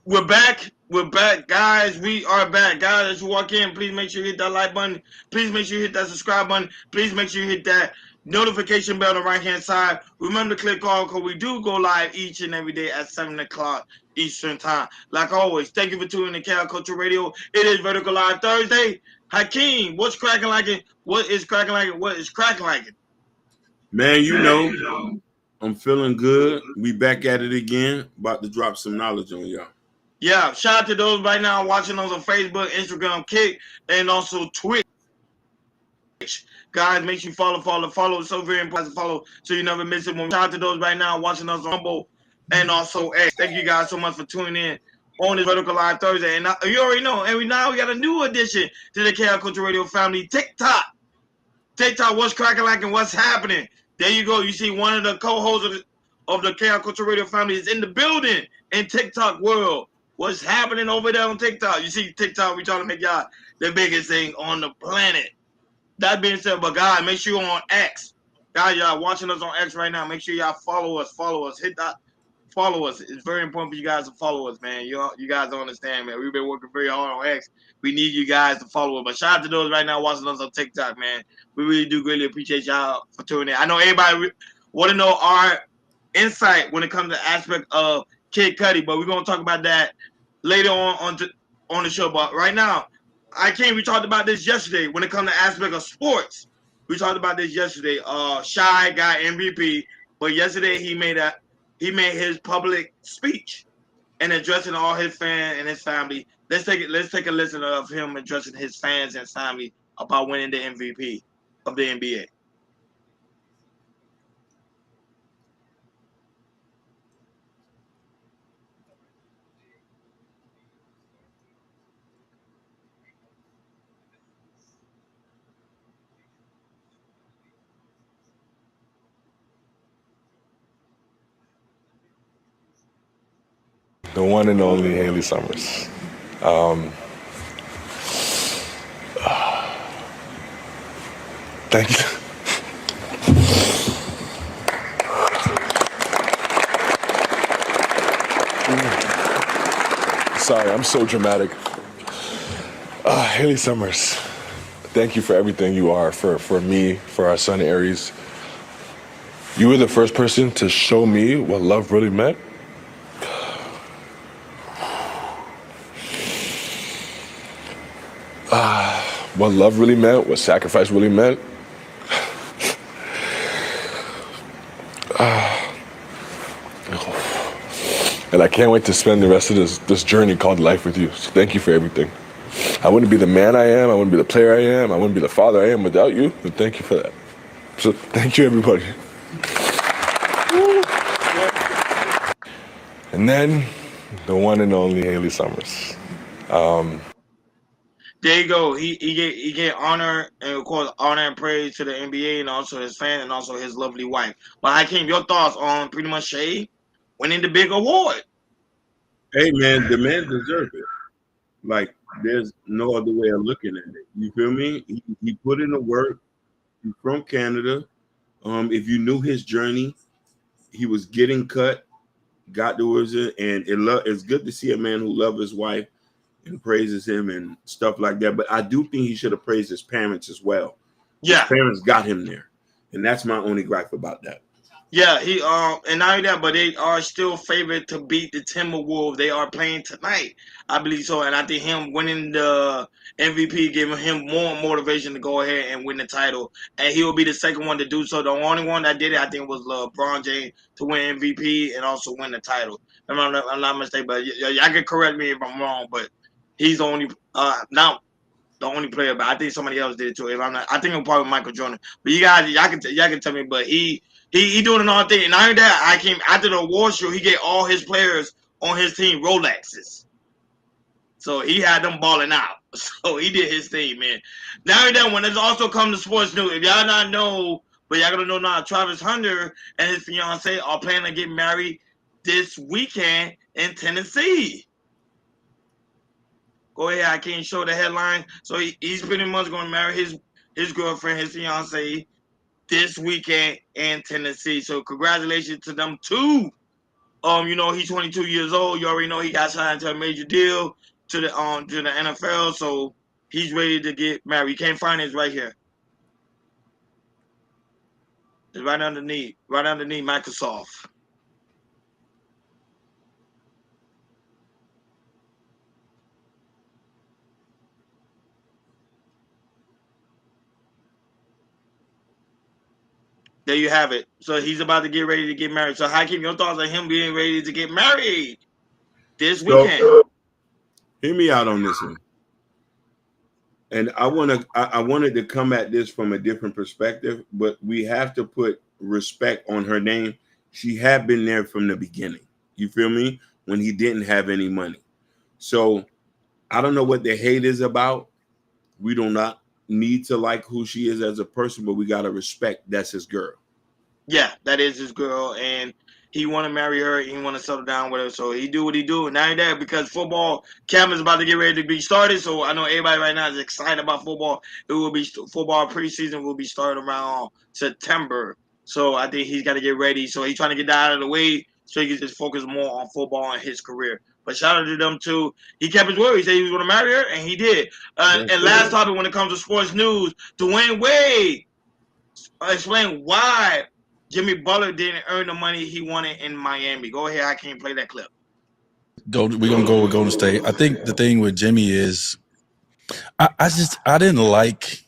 We're back. We're back, guys. We are back, guys. As you walk in, please make sure you hit that like button. Please make sure you hit that subscribe button. Please make sure you hit that notification bell on the right-hand side. Remember to click all because we do go live each and every day at 7 o'clock Eastern Time. Like always, thank you for tuning in to Cal Culture Radio. It is Vertical Live Thursday. Hakeem, what's cracking like it? What is cracking like it? What is cracking like it? Man, you know, I'm feeling good. We back at it again. About to drop some knowledge on y'all. Yeah, shout out to those right now watching us on Facebook, Instagram, Kick, and also Twitch. Guys, make sure you follow. It's so very important to follow so you never miss it. Shout out to those right now watching us on Rumble and also X. Thank you guys so much for tuning in on this Vertical Live Thursday. And you already know, and now we got a new addition to the KL Culture Radio family, TikTok. TikTok, what's cracking like and what's happening? There you go. You see one of the co-hosts of the KL Culture Radio family is in the building in TikTok world. What's happening over there on TikTok? You see TikTok, we trying to make y'all the biggest thing on the planet. That being said, but guys, make sure you're on X. Guys, y'all watching us on X right now. Make sure y'all follow us. Hit that. Follow us. It's very important for you guys to follow us, man. You guys don't understand, man. We've been working very hard on X. We need you guys to follow us. But shout out to those right now watching us on TikTok, man. We really do greatly appreciate y'all for tuning in. I know everybody want to know our insight when it comes to the aspect of Kid Cudi, but we're going to talk about that later on the show. But right now, we talked about this yesterday when it comes to aspect of sports. We talked about this yesterday. Shy got MVP, but yesterday he made his public speech and addressing all his fans and his family. Let's take a listen of him addressing his fans and family about winning the MVP of the NBA. The one and only Haley Summers. Thank you. Sorry, I'm so dramatic. Haley Summers, thank you for everything you are for me, for our son Aries. You were the first person to show me what love really meant. What love really meant, what sacrifice really meant. And I can't wait to spend the rest of this journey called life with you. So thank you for everything. I wouldn't be the man I am, I wouldn't be the player I am, I wouldn't be the father I am without you, but thank you for that. So thank you, everybody. And then, the one and only Haley Summers. There you go. He get honor and of course honor and praise to the NBA and also his fan and also his lovely wife. But Hakeem, your thoughts on pretty much Shay winning the big award? Hey, man, the man deserves it. Like, there's no other way of looking at it. You feel me? He put in the work. He's from Canada. If you knew his journey, he was getting cut, got the wizard, and it's good to see a man who loves his wife and praises him and stuff like that. But I do think he should have praised his parents as well. Yeah, his parents got him there, and that's my only gripe about that. Yeah, he and not only that, but they are still favored to beat the Timberwolves. They are playing tonight, I believe so. And I think him winning the MVP giving him more motivation to go ahead and win the title. And he will be the second one to do so. The only one that did it, I think, was LeBron James to win MVP and also win the title. I'm not mistaken, but y'all can correct me if I'm wrong. But he's the only not the only player, but I think somebody else did it too. If I'm not, I think it was probably Michael Jordan. But y'all can tell me. But he doing another thing. And not only that, I came after the award show. He gave all his players on his team Rolexes, so he had them balling out. So he did his thing, man. Not only that, when it's also come to sports news, if y'all not know, but y'all gonna know now, Travis Hunter and his fiance are planning to get married this weekend in Tennessee. Go ahead, I can't show the headline. So he's pretty much going to marry his girlfriend, his fiance, this weekend in Tennessee. So congratulations to them two. You know, he's 22 years old. You already know he got signed to a major deal to the NFL, so he's ready to get married. You can't find it, it's right here. It's right underneath Microsoft. There you have it. So he's about to get ready to get married. So Hakeem, your thoughts on him being ready to get married this weekend? Hear me out on this one. And I wanted to come at this from a different perspective, but we have to put respect on her name. She had been there from the beginning. You feel me? When he didn't have any money. So I don't know what the hate is about. We do not need to like who she is as a person, but we gotta respect that's his girl. Yeah, that is his girl, and he want to marry her. He want to settle down with her, so he do what he do. Not that because football camp is about to get ready to be started. So I know everybody right now is excited about football. It will be football preseason will be starting around September. So I think he's got to get ready. So he's trying to get that out of the way so he can just focus more on football and his career. But shout out to them too. He kept his word. He said he was going to marry her, and he did. And last topic when it comes to sports news, Dwayne Wade explain why Jimmy Butler didn't earn the money he wanted in Miami. Go ahead, I can't play that clip. We're gonna go with Golden State. I think the thing with Jimmy is, I didn't like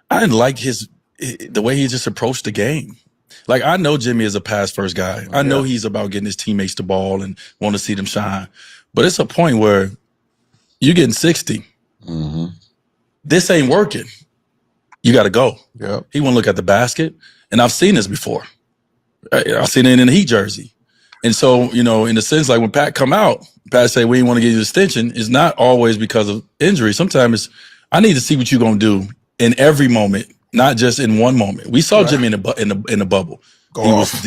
the way he just approached the game. Like, I know Jimmy is a pass first guy. I know he's about getting his teammates the ball and want to see them shine. But it's a point where you're getting 60. Mm-hmm. This ain't working. You got to go. Yep. He won't look at the basket. And I've seen this before. I've seen it in the Heat jersey. And so, you know, in the sense, like when Pat come out, Pat say, we ain't want to give you an extension. It's not always because of injury. Sometimes it's, I need to see what you're going to do in every moment, not just in one moment. We saw Jimmy in the bubble.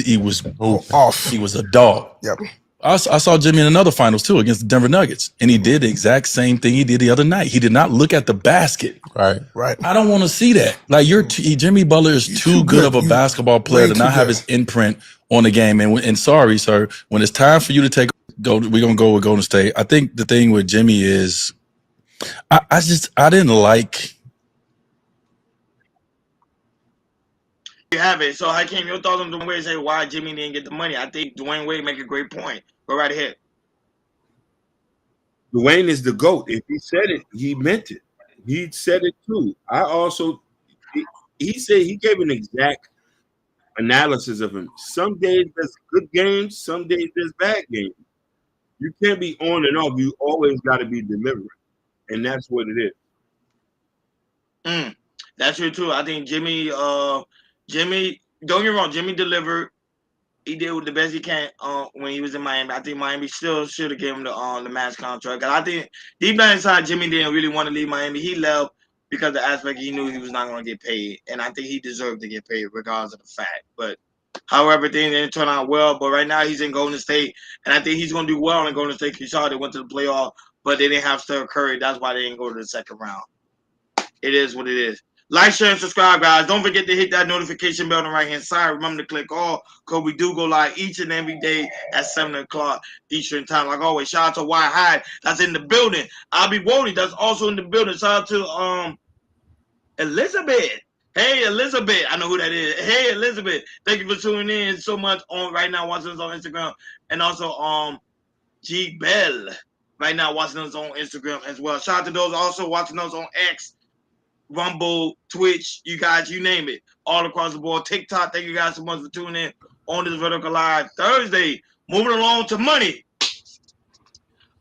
He was a dog. Yep. I saw Jimmy in another finals too against the Denver Nuggets, and he did the exact same thing he did the other night. He did not look at the basket. Right. I don't want to see that. Like Jimmy Butler is too good of a basketball player to not have his imprint on the game. And sorry, sir, when it's time for you to we're gonna go with Golden State. I think the thing with Jimmy is, I didn't like. You have it. So Hakeem, your thoughts on Dwayne Wade say why Jimmy didn't get the money? I think Dwayne Wade make a great point. Go right ahead. Dwayne is the GOAT. If he said it, he meant it. He said it too. He said he gave an exact analysis of him. Some days there's good games, some days there's bad games. You can't be on and off. You always got to be delivering, and that's what it is. That's true too. I think Jimmy, don't get me wrong, Jimmy delivered. He did the best he can when he was in Miami. I think Miami still should have given him the max contract. Cause I think deep down inside, Jimmy didn't really want to leave Miami. He left because the aspect he knew he was not going to get paid, and I think he deserved to get paid regardless of the fact. But however, things didn't turn out well. But right now he's in Golden State, and I think he's going to do well in Golden State. You saw they went to the playoff, but they didn't have Steph Curry. That's why they didn't go to the second round. It is what it is. Like, share, and subscribe, guys. Don't forget to hit that notification bell on the right-hand side. Remember to click all, because we do go live each and every day at 7 o'clock Eastern time. Like always, shout out to Why Hyde. That's in the building. I'll be Wody. That's also in the building. Shout out to Elizabeth. Hey, Elizabeth. I know who that is. Hey, Elizabeth. Thank you for tuning in so much on right now, watching us on Instagram. And also G Bell right now watching us on Instagram as well. Shout out to those also watching us on X, Rumble, Twitch, you guys, you name it, all across the board. TikTok, thank you guys so much for tuning in on this Vertical Live Thursday. Moving along to money.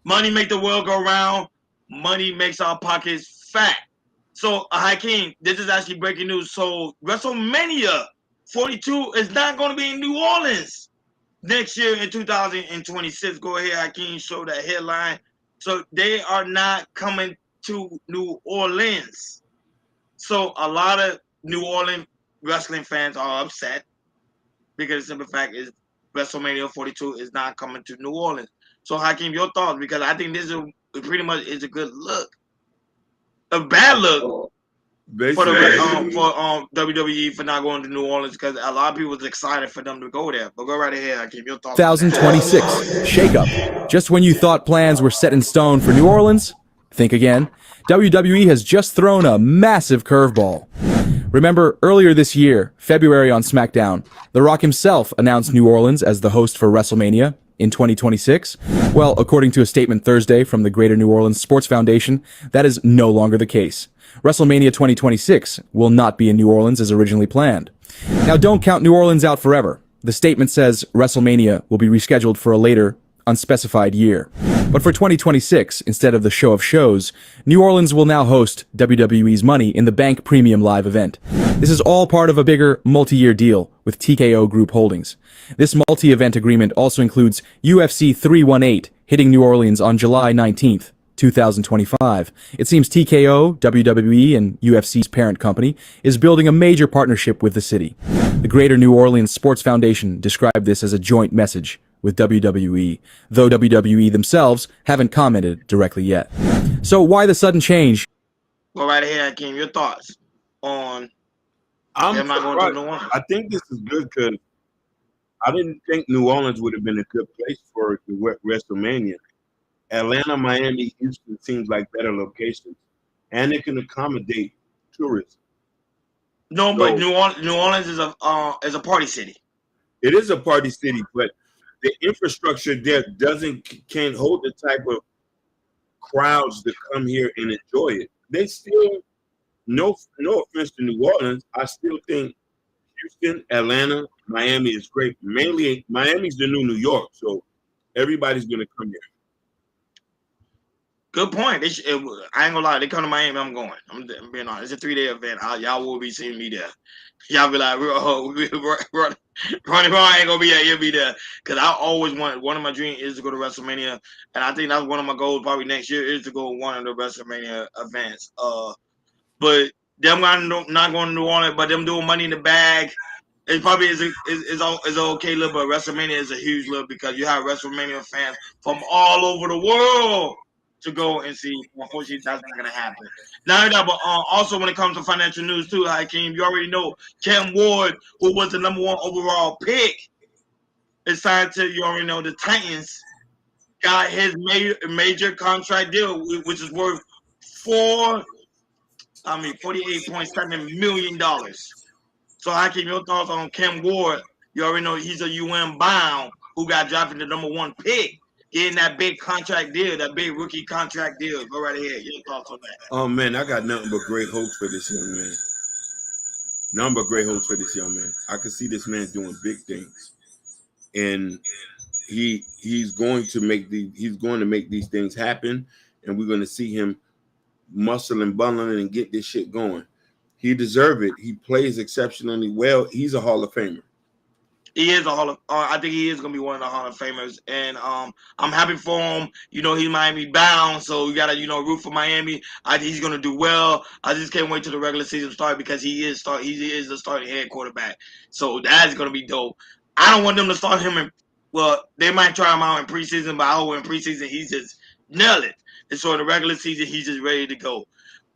Money make the world go round. Money makes our pockets fat. So, Hakeem, this is actually breaking news. So, WrestleMania 42 is not going to be in New Orleans next year in 2026. Go ahead, Hakeem, show that headline. So, they are not coming to New Orleans. So a lot of New Orleans wrestling fans are upset because the simple fact is WrestleMania 42 is not coming to New Orleans. So Hakeem, your thoughts? Because I think this is pretty much is a good look. A bad look Basically, for WWE for not going to New Orleans because a lot of people was excited for them to go there. But go right ahead, Hakeem. Your thoughts on that. 2026 shakeup. Just when you thought plans were set in stone for New Orleans, think again. WWE has just thrown a massive curveball. Remember, earlier this year, February on SmackDown, The Rock himself announced New Orleans as the host for WrestleMania in 2026. Well, according to a statement Thursday from the Greater New Orleans Sports Foundation, that is no longer the case. WrestleMania 2026 will not be in New Orleans as originally planned. Now, don't count New Orleans out forever. The statement says WrestleMania will be rescheduled for a later, unspecified year. But for 2026, instead of the show of shows, New Orleans will now host WWE's Money in the Bank Premium Live event. This is all part of a bigger multi-year deal with TKO Group Holdings. This multi-event agreement also includes UFC 318 hitting New Orleans on July 19th, 2025. It seems TKO, WWE, and UFC's parent company is building a major partnership with the city. The Greater New Orleans Sports Foundation described this as a joint message with WWE, though WWE themselves haven't commented directly yet. So why the sudden change? Go right ahead, Hakeem. Your thoughts on I'm not going to New Orleans? I think this is good because I didn't think New Orleans would have been a good place for the WrestleMania. Atlanta, Miami, Houston seems like better locations, and it can accommodate tourists. No, but New Orleans is a party city. It is a party city, but the infrastructure there can't hold the type of crowds that come here and enjoy it. They still, no offense to New Orleans, I still think Houston, Atlanta, Miami is great. Mainly, Miami's the new New York, so everybody's gonna come here. Good point. I ain't gonna lie. They come to Miami, I'm going. I'm being honest. It's a 3-day event. Y'all will be seeing me there. Y'all be like, Ronnie ain't gonna be there. He'll be there. Because I always one of my dreams is to go to WrestleMania. And I think that's one of my goals probably next year is to go to one of the WrestleMania events. But them not going to New Orleans, but them doing Money in the Bag, it probably is an okay look, but WrestleMania is a huge look because you have WrestleMania fans from all over the world to go and see. Unfortunately, that's not going to happen. Not that, but also when it comes to financial news too, Hakeem, you already know Cam Ward, who was the #1 overall pick, is signed to, you already know, the Titans, got his major contract deal, which is worth $48.7 million. So Hakeem, your thoughts on Cam Ward? You already know he's a UN bound who got drafted the #1 pick. Getting that big contract deal, that big rookie contract deal. Go right ahead. Your thoughts on that? Oh man, I got nothing but great hopes for this young man. Nothing but great hopes for this young man. I can see this man doing big things, and he's going to make these things happen, and we're going to see him muscle and bundling and get this shit going. He deserves it. He plays exceptionally well. He's a Hall of Famer. He is a Hall of. I think he is going to be one of the Hall of Famers, and I'm happy for him. You know, he's Miami bound, so you gotta root for Miami. I think he's going to do well. I just can't wait till the regular season start because he is the starting head quarterback. So that's going to be dope. I don't want them to start him they might try him out in preseason, but I hope in preseason he's just nail it. And so in the regular season he's just ready to go.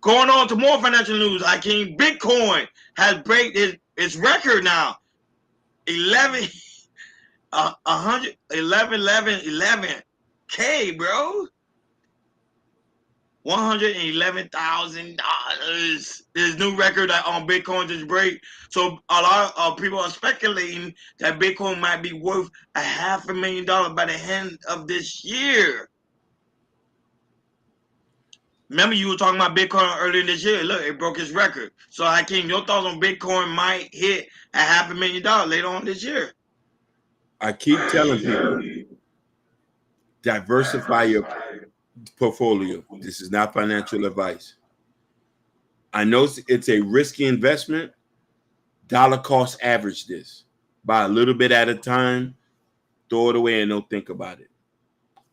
Going on to more financial news, Bitcoin has break its record now. 11K, bro. $111,000. This new record that on Bitcoin just break. So a lot of people are speculating that Bitcoin might be worth $500,000 by the end of this year. Remember, you were talking about Bitcoin earlier this year. Look, it broke its record. So, Hakeem, your thoughts on Bitcoin might hit $500,000 later on this year. I keep telling people, diversify your portfolio. This is not financial advice. I know it's a risky investment. Dollar cost average this. Buy a little bit at a time, throw it away, and don't think about it.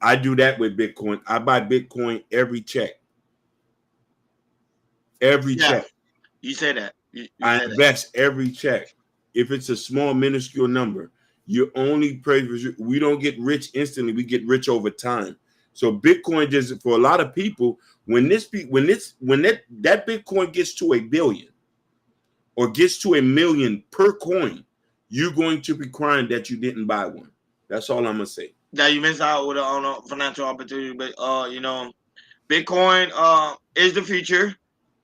I do that with Bitcoin. I buy Bitcoin every check. Every check. You say that. I invest every check. If it's a small, minuscule number, we don't get rich instantly. We get rich over time. So Bitcoin just, for a lot of people, when that Bitcoin gets to 1 billion or gets to 1 million per coin, you're going to be crying that you didn't buy one. That's all I'm gonna say. Yeah, you missed out with on a financial opportunity, but you know, Bitcoin is the future,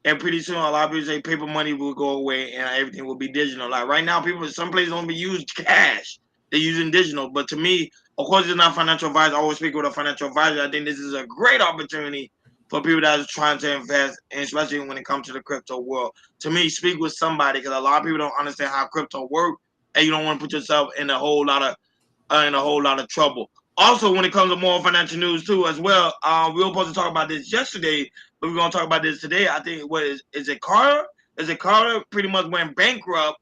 and pretty soon a lot of people say paper money will go away and everything will be digital. Like right now, some places don't be using cash; they're using digital. But to me, of course, it's not financial advisor. I always speak with a financial advisor. I think this is a great opportunity for people that are trying to invest, and especially when it comes to the crypto world. To me, speak with somebody because a lot of people don't understand how crypto works, and you don't want to put yourself in a whole lot of trouble. Also, when it comes to more financial news too, as well, we were supposed to talk about this yesterday, but we're gonna talk about this today. I think what is it Carter? Is it Carter? Pretty much went bankrupt,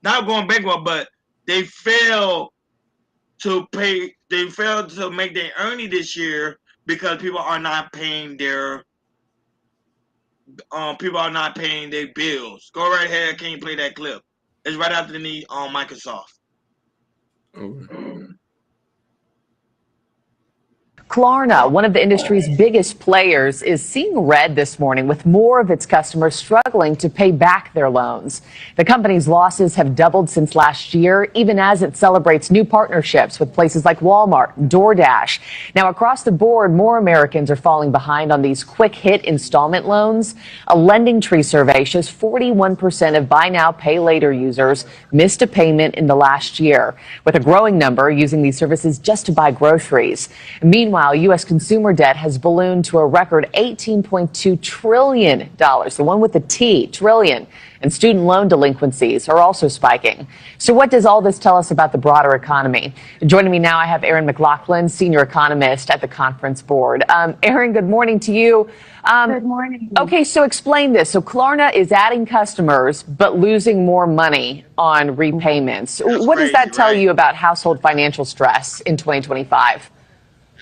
not going bankrupt, but they failed to pay. They failed to make their earning this year because people are not paying their bills. Go right ahead. Can you play that clip? It's right after the need on Microsoft. Okay. Klarna, one of the industry's biggest players, is seeing red this morning with more of its customers struggling to pay back their loans. The company's losses have doubled since last year, even as it celebrates new partnerships with places like Walmart and DoorDash. Now, across the board, more Americans are falling behind on these quick hit installment loans. A Lending Tree survey shows 41% of buy now, pay later users missed a payment in the last year, with a growing number using these services just to buy groceries. Meanwhile, U.S. consumer debt has ballooned to a record $18.2 trillion, the one with the T, trillion, and student loan delinquencies are also spiking. So what does all this tell us about the broader economy? Joining me now, I have Aaron McLaughlin, senior economist at the Conference Board. Aaron, good morning to you. Good morning. Okay, so explain this. So Klarna is adding customers, but losing more money on repayments. What does that tell you about household financial stress in 2025?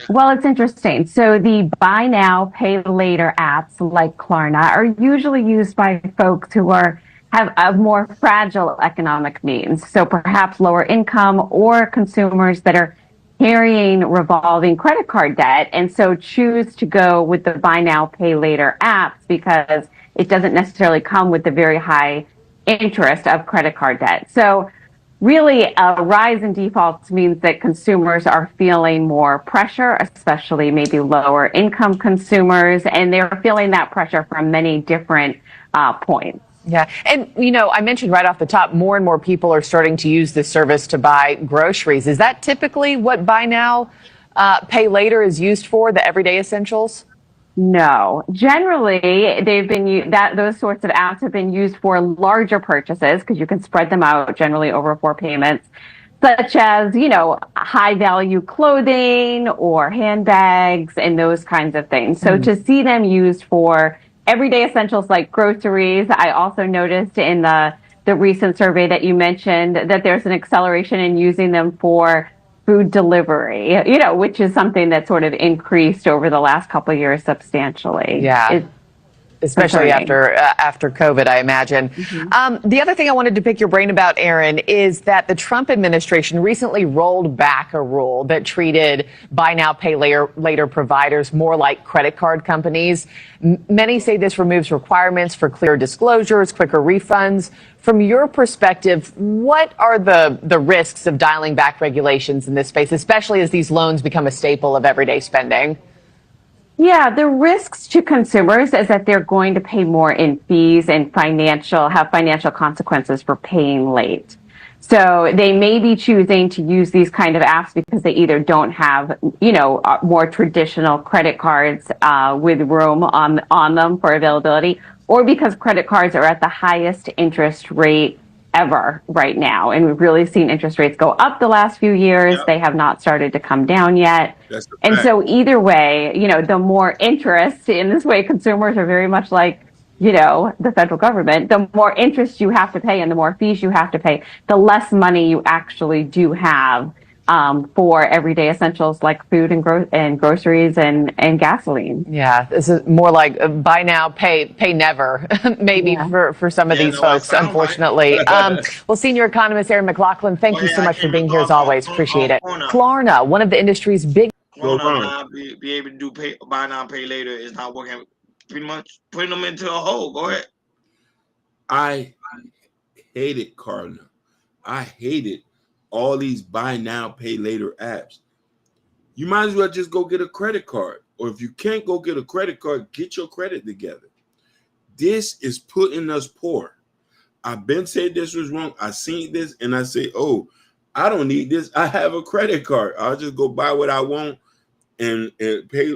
Well, it's interesting. So the buy now, pay later apps like Klarna are usually used by folks who have a more fragile economic means. So perhaps lower income or consumers that are carrying revolving credit card debt and so choose to go with the buy now, pay later apps because it doesn't necessarily come with the very high interest of credit card debt. So really, a rise in defaults means that consumers are feeling more pressure, especially maybe lower income consumers, and they're feeling that pressure from many different points. Yeah. And, you know, I mentioned right off the top, more and more people are starting to use this service to buy groceries. Is that typically what buy now, pay later is used for, the everyday essentials? No, generally those sorts of apps have been used for larger purchases because you can spread them out generally over 4 payments, such as, you know, high value clothing or handbags and those kinds of things. So to see them used for everyday essentials like groceries, I also noticed in the recent survey that you mentioned that there's an acceleration in using them for food delivery, you know, which is something that sort of increased over the last couple of years substantially. Yeah. Especially after COVID, I imagine. The other thing I wanted to pick your brain about, Aaron, is that the Trump administration recently rolled back a rule that treated buy now, pay later providers more like credit card companies. Many say this removes requirements for clear disclosures, quicker refunds. From your perspective, what are the risks of dialing back regulations in this space, especially as these loans become a staple of everyday spending? Yeah, the risks to consumers is that they're going to pay more in fees and have financial consequences for paying late. So they may be choosing to use these kind of apps because they either don't have, you know, more traditional credit cards with room on them for availability, or because credit cards are at the highest interest rate ever right now. And we've really seen interest rates go up the last few years. Yep. They have not started to come down yet. And so either way, you know, the more interest in this way, consumers are very much like, you know, the federal government, the more interest you have to pay and the more fees you have to pay, the less money you actually do have for everyday essentials like food and groceries and gasoline. Yeah, this is more like buy now, pay never, maybe for some of these folks, unfortunately. Well, senior economist Aaron McLaughlin, thank you so much for being here as always. Appreciate it. Klarna, one of the industry's big So Klarna Ron, now be able to do buy now, pay later is not working. Pretty much putting them into a hole. Go ahead. I hated Klarna. I hated all these buy now, pay later apps. You might as well just go get a credit card. Or if you can't go get a credit card, get your credit together. This is putting us poor. I've been saying this was wrong. I seen this and I say, oh, I don't need this. I have a credit card. I'll just go buy what I want and pay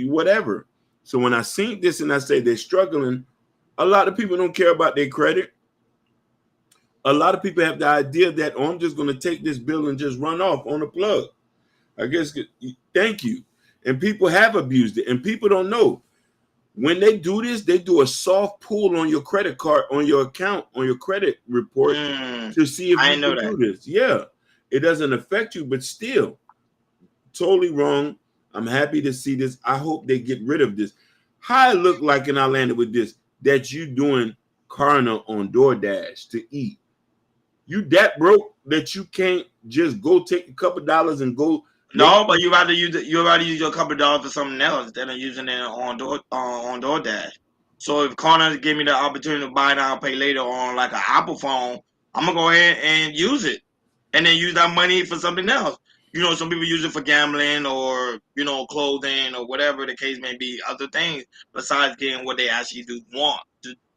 whatever. So when I seen this and I say they're struggling, a lot of people don't care about their credit. A lot of people have the idea that, oh, I'm just going to take this bill and just run off on the plug. I guess, thank you. And people have abused it. And people don't know. When they do this, they do a soft pull on your credit card, on your account, on your credit report to see if you can do this. Yeah, it doesn't affect you, but still, totally wrong. I'm happy to see this. I hope they get rid of this. How I look like, and I landed with this, that you doing Klarna on DoorDash to eat. You that broke that you can't just go take a couple dollars and go. No, but you rather use your couple of dollars for something else instead of using it on DoorDash. So if Klarna give me the opportunity to buy now, pay later on like an Apple phone, I'm gonna go ahead and use it, and then use that money for something else. You know, some people use it for gambling or clothing or whatever the case may be, other things besides getting what they actually do want,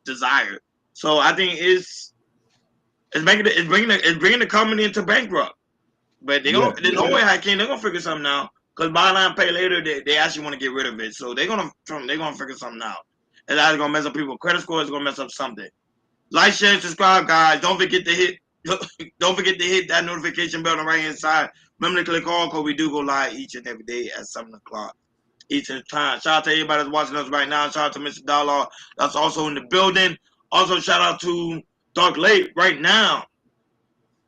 desire. So I think it's bringing the company into bankrupt. But there's no way they're gonna figure something out. Because buy now, pay later, they actually want to get rid of it. So they're gonna figure something out. It's either gonna mess up people's credit score, it's gonna mess up something. Like, share, subscribe, guys. Don't forget to hit that notification bell on the right hand side. Remember to click on, because we do go live each and every day at 7 o'clock Eastern time. Shout out to everybody that's watching us right now. Shout out to Mr. Dollar that's also in the building. Also shout out to Dark Lake right now,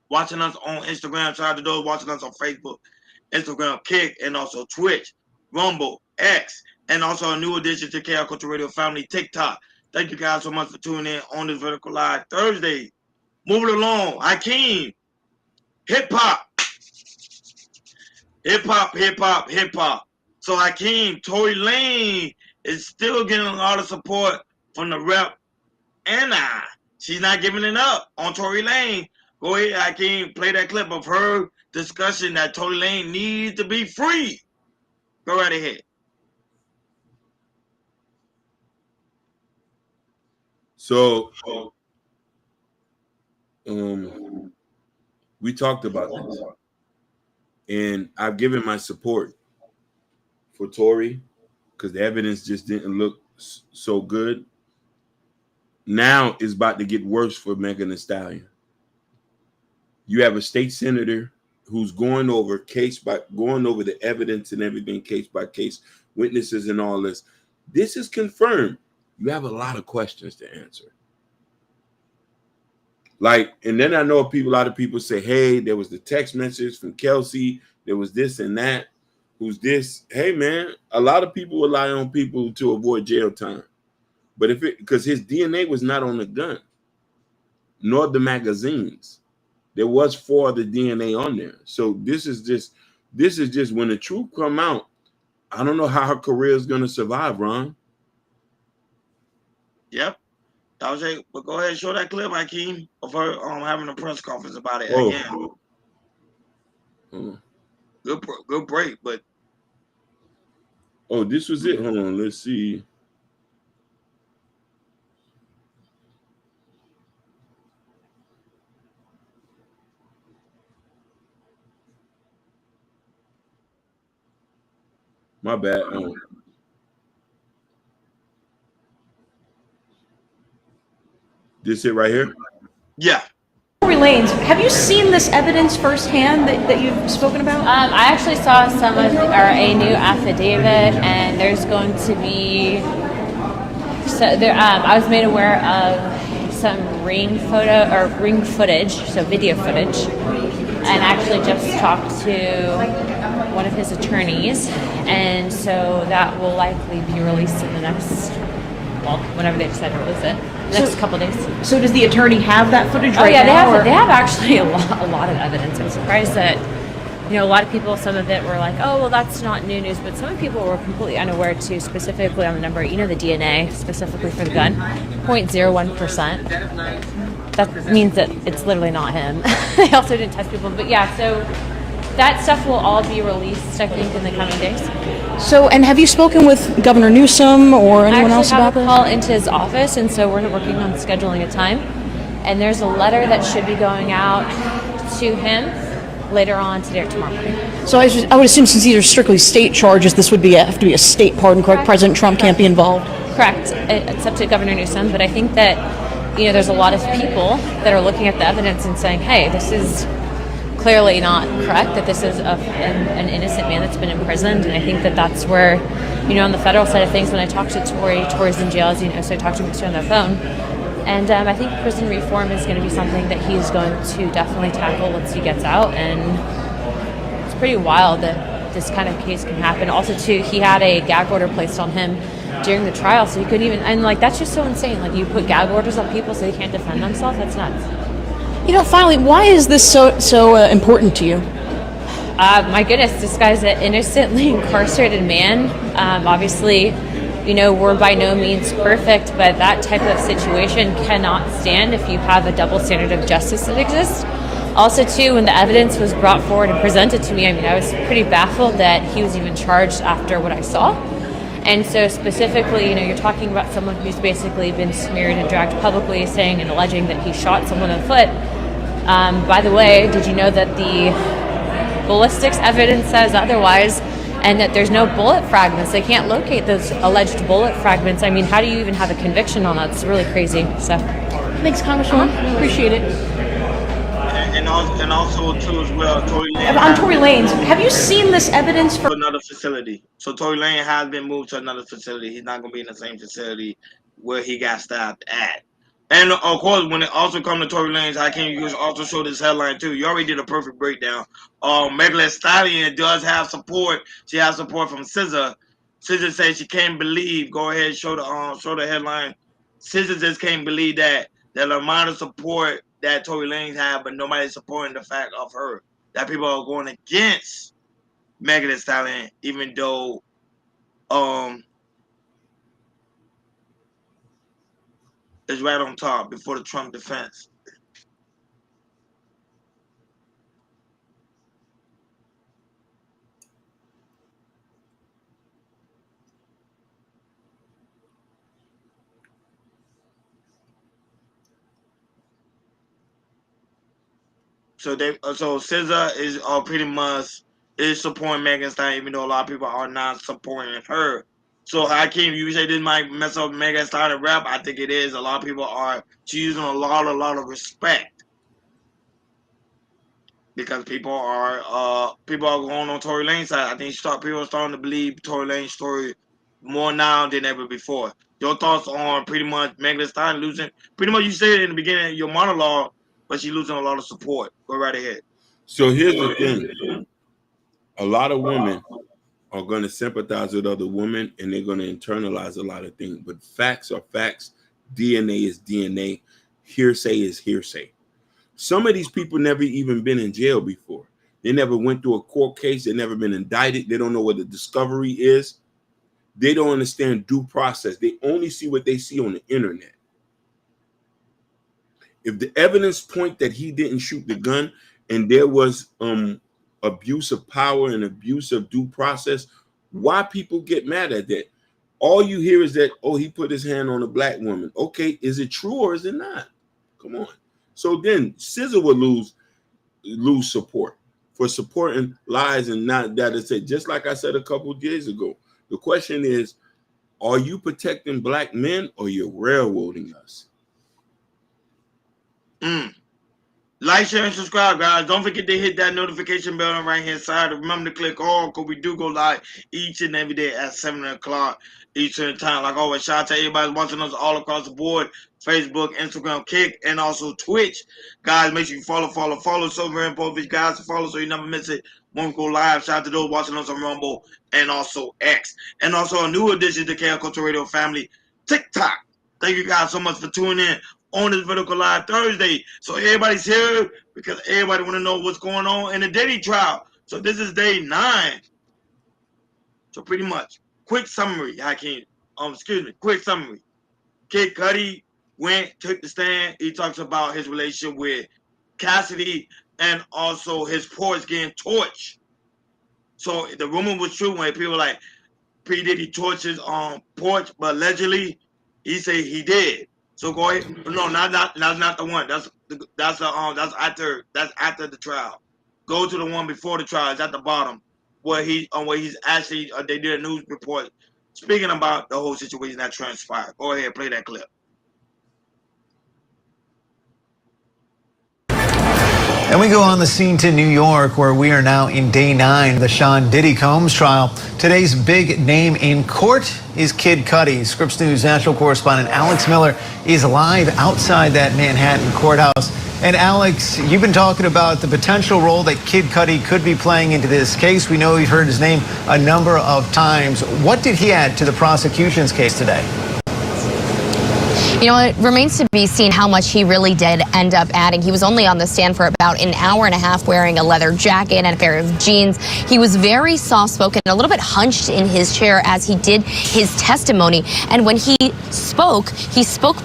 watching us on Instagram. Shout out to those watching us on Facebook, Instagram, Kick, and also Twitch, Rumble, X, and also a new addition to KL Culture Radio family, TikTok. Thank you guys so much for tuning in on this Vertical Live Thursday. Moving along, Hakeem, hip-hop. So Hakeem, Tory Lane is still getting a lot of support from the rep, and she's not giving it up on Tory Lane. Go ahead, Hakeem, play that clip of her discussion that Tory Lane needs to be free. Go right ahead. So, we talked about this, and I've given my support for Tory because the evidence just didn't look so good. Now it's about to get worse for Megan Thee Stallion. You have a state senator who's going over the evidence and everything, case by case, witnesses and all this. This is confirmed. You have a lot of questions to answer. And then I know a lot of people say, hey, there was the text message from Kelsey. There was this and that. Who's this? Hey, man, a lot of people rely on people to avoid jail time. But because his DNA was not on the gun, nor the magazines. There was 4 of the DNA on there. So this is just when the truth come out. I don't know how her career is going to survive, Ron. Yep. That was it. But go ahead and show that clip, Hakeem, of her having a press conference about it again. Good break, but. Oh, this was it. Hold on, let's see. My bad. This it right here? Yeah. Tory Lanez, have you seen this evidence firsthand that you've spoken about? I actually saw a new affidavit, and there's going to be. I was made aware of some ring footage, so video footage, and actually just talked to one of his attorneys, and so that will likely be released in the next, whenever they decide to release it. Next couple days. So does the attorney have that footage right now? They have actually a lot of evidence. I'm surprised that you know, a lot of people, some of it were like, oh, well, that's not new news, but some people were completely unaware too, specifically on the number, you know, the DNA specifically for the gun, 0.01%. That means that it's literally not him. They also didn't test people, but yeah, so that stuff will all be released, I think, in the coming days. So, and have you spoken with Governor Newsom or anyone else about that? I that? have a call into his office, and so we're working on scheduling a time. And there's a letter that should be going out to him later on today or tomorrow morning. So I would assume since these are strictly state charges, this would have to be a state pardon, correct? President Trump can't be involved? Correct. It's up to Governor Newsom, but I think that, you know, there's a lot of people that are looking at the evidence and saying, hey, this is clearly not correct, that this is an innocent man that's been imprisoned. And I think that that's where, you know, on the federal side of things, when I talked to Tori's in jail, as you know, so I talked to him on the phone. And I think prison reform is going to be something that he's going to definitely tackle once he gets out. And it's pretty wild that this kind of case can happen. Also, too, he had a gag order placed on him during the trial, so he couldn't even, and like, that's just so insane. Like, you put gag orders on people so they can't defend themselves? That's nuts. You know, finally, why is this so important to you? My goodness, this guy's an innocently incarcerated man. Obviously, you know, we're by no means perfect, but that type of situation cannot stand if you have a double standard of justice that exists. Also, too, when the evidence was brought forward and presented to me, I mean, I was pretty baffled that he was even charged after what I saw. And so specifically, you know, you're talking about someone who's basically been smeared and dragged publicly, saying and alleging that he shot someone in the foot. By the way, did you know that the ballistics evidence says otherwise, and that there's no bullet fragments? They can't locate those alleged bullet fragments. I mean, how do you even have a conviction on that? It's really crazy. So, thanks, Congresswoman. Appreciate it. And also too as well, Tory Lane. I'm Tory Lanez. Have you seen this evidence for another facility? So Tory Lane has been moved to another facility. He's not going to be in the same facility where he got stabbed at. And of course, when it also comes to Tory Lanez, I can use also show this headline too. You already did a perfect breakdown. Megan Thee Stallion does have support. She has support from SZA. SZA says she can't believe. Go ahead, show the headline. SZA just can't believe that the amount of support that Tory Lanez had, but nobody's supporting the fact of her. That people are going against Megan Thee Stallion, even though it's right on top before the Trump defense. So SZA is pretty much is supporting Megan Thee Stallion, even though a lot of people are not supporting her. So Hakeem, you say this might mess up Megan Thee Stallion rap. I think it is. A lot of people are choosing a lot of respect because people are going on Tory Lane's side. I think people are starting to believe Tory Lane's story more now than ever before. Your thoughts on pretty much Megan Thee Stallion losing? Pretty much you said it in the beginning of your monologue, but she's losing a lot of support. Go right ahead. So here's the thing. A lot of women are going to sympathize with other women, and they're going to internalize a lot of things. But facts are facts. DNA is DNA. Hearsay is hearsay. Some of these people never even been in jail before. They never went through a court case. They've never been indicted. They don't know what the discovery is. They don't understand due process. They only see what they see on the internet. If the evidence point that he didn't shoot the gun and there was abuse of power and abuse of due process, why people get mad at that? All you hear is that, oh, he put his hand on a black woman. Okay, is it true or is it not? Come on. So then SZA would lose support for supporting lies and not that. It's it. Just like I said a couple of days ago. The question is, are you protecting black men or you're railroading us? Like, share, and subscribe, guys. Don't forget to hit that notification bell on the right-hand side. Remember to click all, because we do go live each and every day at 7 o'clock Eastern time. Like always, shout out to everybody watching us all across the board. Facebook, Instagram, Kick, and also Twitch. Guys, make sure you follow. So very important for you guys to follow so you never miss it when we go live. Shout out to those watching us on Rumble and also X. And also a new addition to Chaos Culture Radio family, TikTok. Thank you guys so much for tuning in on this Vertical Live Thursday. So everybody's here because everybody want to know what's going on in the Diddy trial. So this is day 9. So pretty much, quick summary, quick summary. Kid Cudi took the stand. He talks about his relationship with Cassidy and also his Porsche getting torched. So the rumor was true when people were like, P. Diddy torched his Porsche, but allegedly he said he did. So go ahead. No, not the one. That's after the trial. Go to the one before the trial. It's at the bottom where he's actually they did a news report speaking about the whole situation that transpired. Go ahead, play that clip. And we go on the scene to New York, where we are now in day 9 of the Sean Diddy Combs trial. Today's big name in court is Kid Cudi. Scripps News national correspondent Alex Miller is live outside that Manhattan courthouse. And Alex, you've been talking about the potential role that Kid Cudi could be playing into this case. We know you've heard his name a number of times. What did he add to the prosecution's case today? You know, it remains to be seen how much he really did end up adding. He was only on the stand for about an hour and a half, wearing a leather jacket and a pair of jeans. He was very soft-spoken, a little bit hunched in his chair as he did his testimony. And when he spoke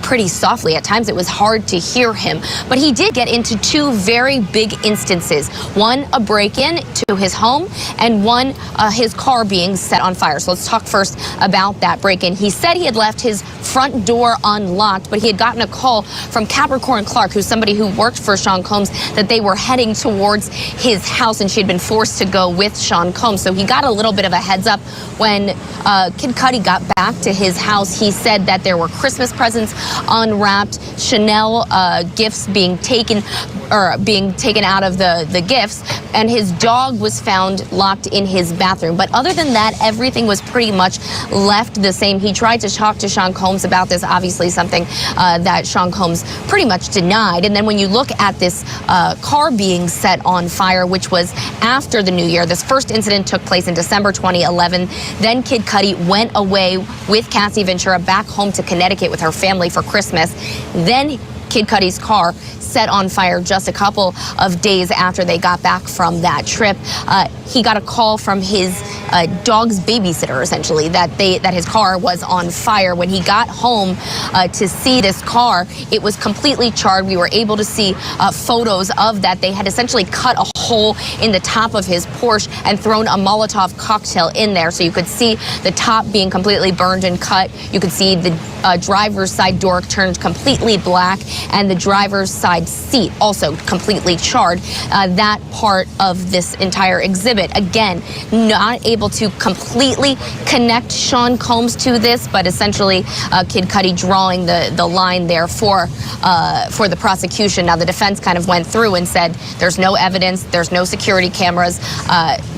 pretty softly. At times it was hard to hear him. But he did get into 2 very big instances. One, a break-in to his home, and one, his car being set on fire. So let's talk first about that break-in. He said he had left his front door unlocked, but he had gotten a call from Capricorn Clark, who's somebody who worked for Sean Combs, that they were heading towards his house, and she had been forced to go with Sean Combs. So he got a little bit of a heads up. When Kid Cudi got back to his house, he said that there were Christmas presents unwrapped, Chanel gifts being taken out of the gifts, and his dog was found locked in his bathroom. But other than that, everything was pretty much left the same. He tried to talk to Sean Combs about this, obviously something that Sean Combs pretty much denied. And then when you look at this car being set on fire, which was after the new year, this first incident took place in December 2011. Then Kid Cudi went away with Cassie Ventura back home to Connecticut with her family for Christmas. Then Kid Cudi's car set on fire just a couple of days after they got back from that trip. He got a call from his dog's babysitter, essentially, that his car was on fire. When he got home to see this car, it was completely charred. We were able to see photos of that. They had essentially cut a hole in the top of his Porsche and thrown a Molotov cocktail in there. So you could see the top being completely burned and cut. You could see the driver's side door turned completely black, and the driver's side seat also completely charred. That part of this entire exhibit, again, not able to completely connect Sean Combs to this, but essentially Kid Cudi drawing the line there for the prosecution. Now, the defense kind of went through and said there's no evidence, there's no security cameras,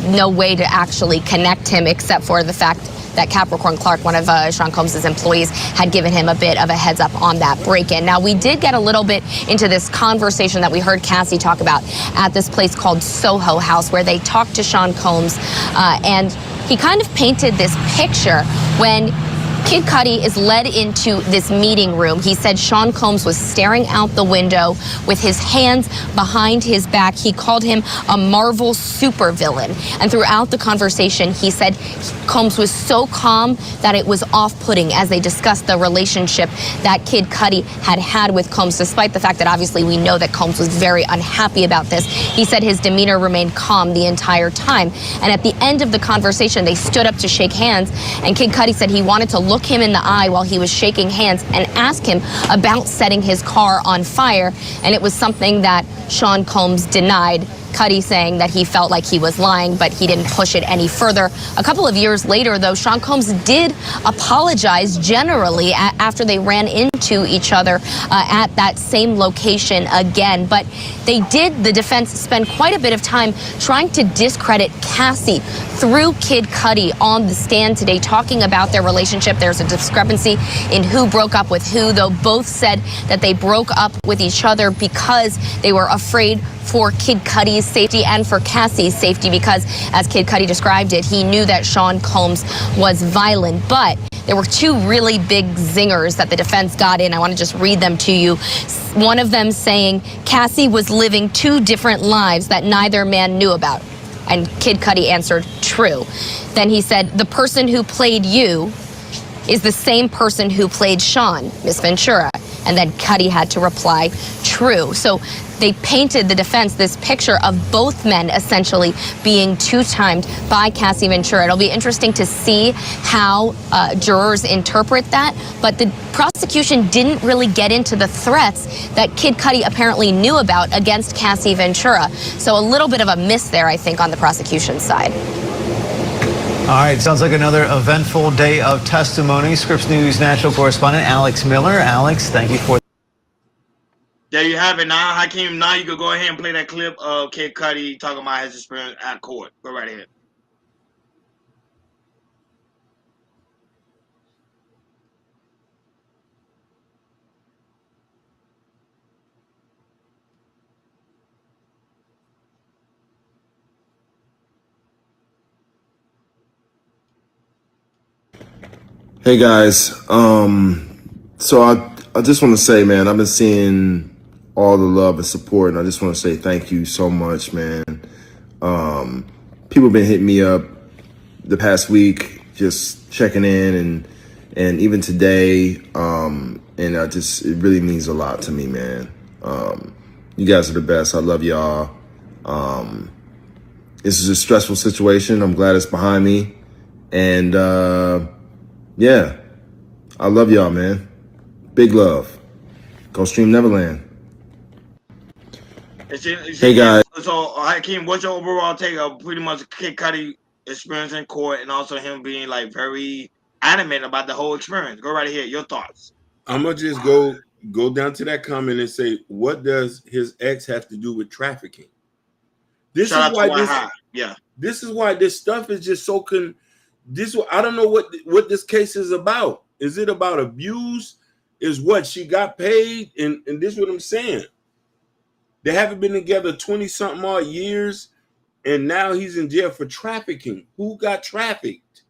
no way to actually connect him, except for the fact that Capricorn Clark, one of Sean Combs' employees, had given him a bit of a heads up on that break-in. Now, we did get a little bit into this conversation that we heard Cassie talk about at this place called Soho House, where they talked to Sean Combs, and he kind of painted this picture when Kid Cudi is led into this meeting room. He said Sean Combs was staring out the window with his hands behind his back. He called him a Marvel supervillain. And throughout the conversation, he said Combs was so calm that it was off-putting as they discussed the relationship that Kid Cudi had with Combs, despite the fact that obviously we know that Combs was very unhappy about this. He said his demeanor remained calm the entire time. And at the end of the conversation, they stood up to shake hands, and Kid Cudi said he wanted to look him in the eye while he was shaking hands and ask him about setting his car on fire, and it was something that Sean Combs denied. Cudi saying that he felt like he was lying, but he didn't push it any further. A couple of years later, though, Sean Combs did apologize generally after they ran into each other at that same location again. But the defense spend quite a bit of time trying to discredit Cassie through Kid Cudi on the stand today, talking about their relationship. There's a discrepancy in who broke up with who, though both said that they broke up with each other because they were afraid for Kid Cudi's safety and for Cassie's safety, because as Kid Cudi described it, he knew that Sean Combs was violent. But there were 2 really big zingers that the defense got in. I want to just read them to you. One of them saying Cassie was living 2 different lives that neither man knew about. And Kid Cudi answered, true. Then he said, the person who played you is the same person who played Sean, Miss Ventura. And then Cudi had to reply, true. So they painted the defense this picture of both men essentially being two-timed by Cassie Ventura. It'll be interesting to see how jurors interpret that. But the prosecution didn't really get into the threats that Kid Cudi apparently knew about against Cassie Ventura. So a little bit of a miss there, I think, on the prosecution side. All right, sounds like another eventful day of testimony. Scripps News national correspondent Alex Miller. Alex, thank you for. There you have it. Now, Hakeem, now you can go ahead and play that clip of Kid Cudi talking about his experience at court. Go right ahead. Hey guys, so I just want to say, man, I've been seeing all the love and support, and I just want to say thank you so much, man. People have been hitting me up the past week, just checking in, and even today, and it really means a lot to me, man. You guys are the best. I love y'all. This is a stressful situation. I'm glad it's behind me, and yeah, I love y'all, man. Big love. Go stream Neverland. Hey, guys. So, Hakeem, what's your overall take of pretty much Kid Cudi experience in court and also him being, like, very adamant about the whole experience? Go right ahead. Your thoughts. I'm going to just go down to that comment and say, what does his ex have to do with trafficking? This is why this stuff is just so I don't know what this case is about. Is it about abuse? Is what she got paid? And this is what I'm saying. They haven't been together 20-something odd years, and now he's in jail for trafficking. Who got trafficked?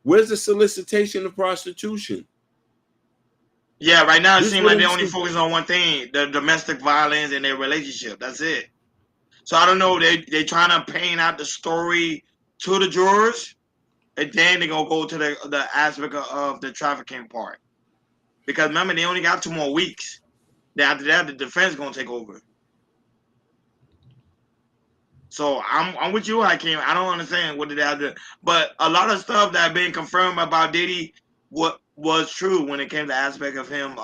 Where's the solicitation of prostitution? Yeah, right now it seems like they only focus on one thing, the domestic violence and their relationship. That's it. So I don't know. They trying to paint out the story to the jurors, and then they're going to go to the aspect of the trafficking part. Because remember, they only got 2 more weeks. Then after that, the defense is going to take over. So I'm with you, Hakeem. I don't understand what did they have to. But a lot of stuff that been confirmed about Diddy was true when it came to the aspect of him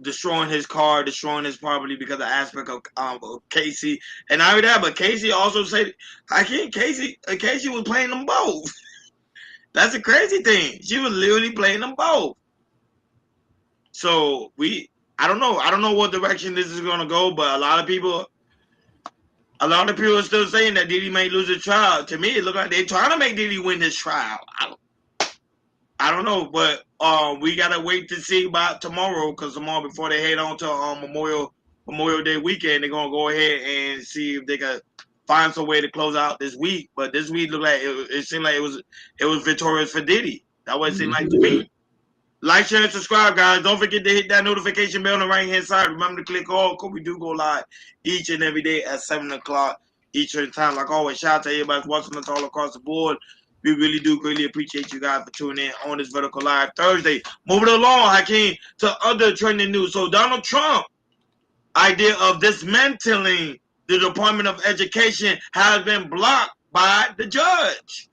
destroying his car, destroying his property because of the aspect of Casey. And not only that, but Casey also said, Casey was playing them both. That's a crazy thing. She was literally playing them both. So I don't know. I don't know what direction this is gonna go, but a lot of people are still saying that Diddy may lose his trial. To me, it looks like they're trying to make Diddy win this trial. I don't know, but we gotta wait to see about tomorrow, because tomorrow, before they head on to Memorial Day weekend, they're gonna go ahead and see if they can find some way to close out this week. But this week looked like it seemed like it was victorious for Diddy. That's what it seemed like to me. Like, share, and subscribe, guys. Don't forget to hit that notification bell on the right-hand side. Remember to click all, because we do go live each and every day at 7 o'clock Eastern time. Like always, shout out to everybody watching us all across the board. We really do greatly appreciate you guys for tuning in on this Vertical Live Thursday. Moving along, Hakeem, to other trending news. So Donald Trump idea of dismantling the Department of Education has been blocked by the judge.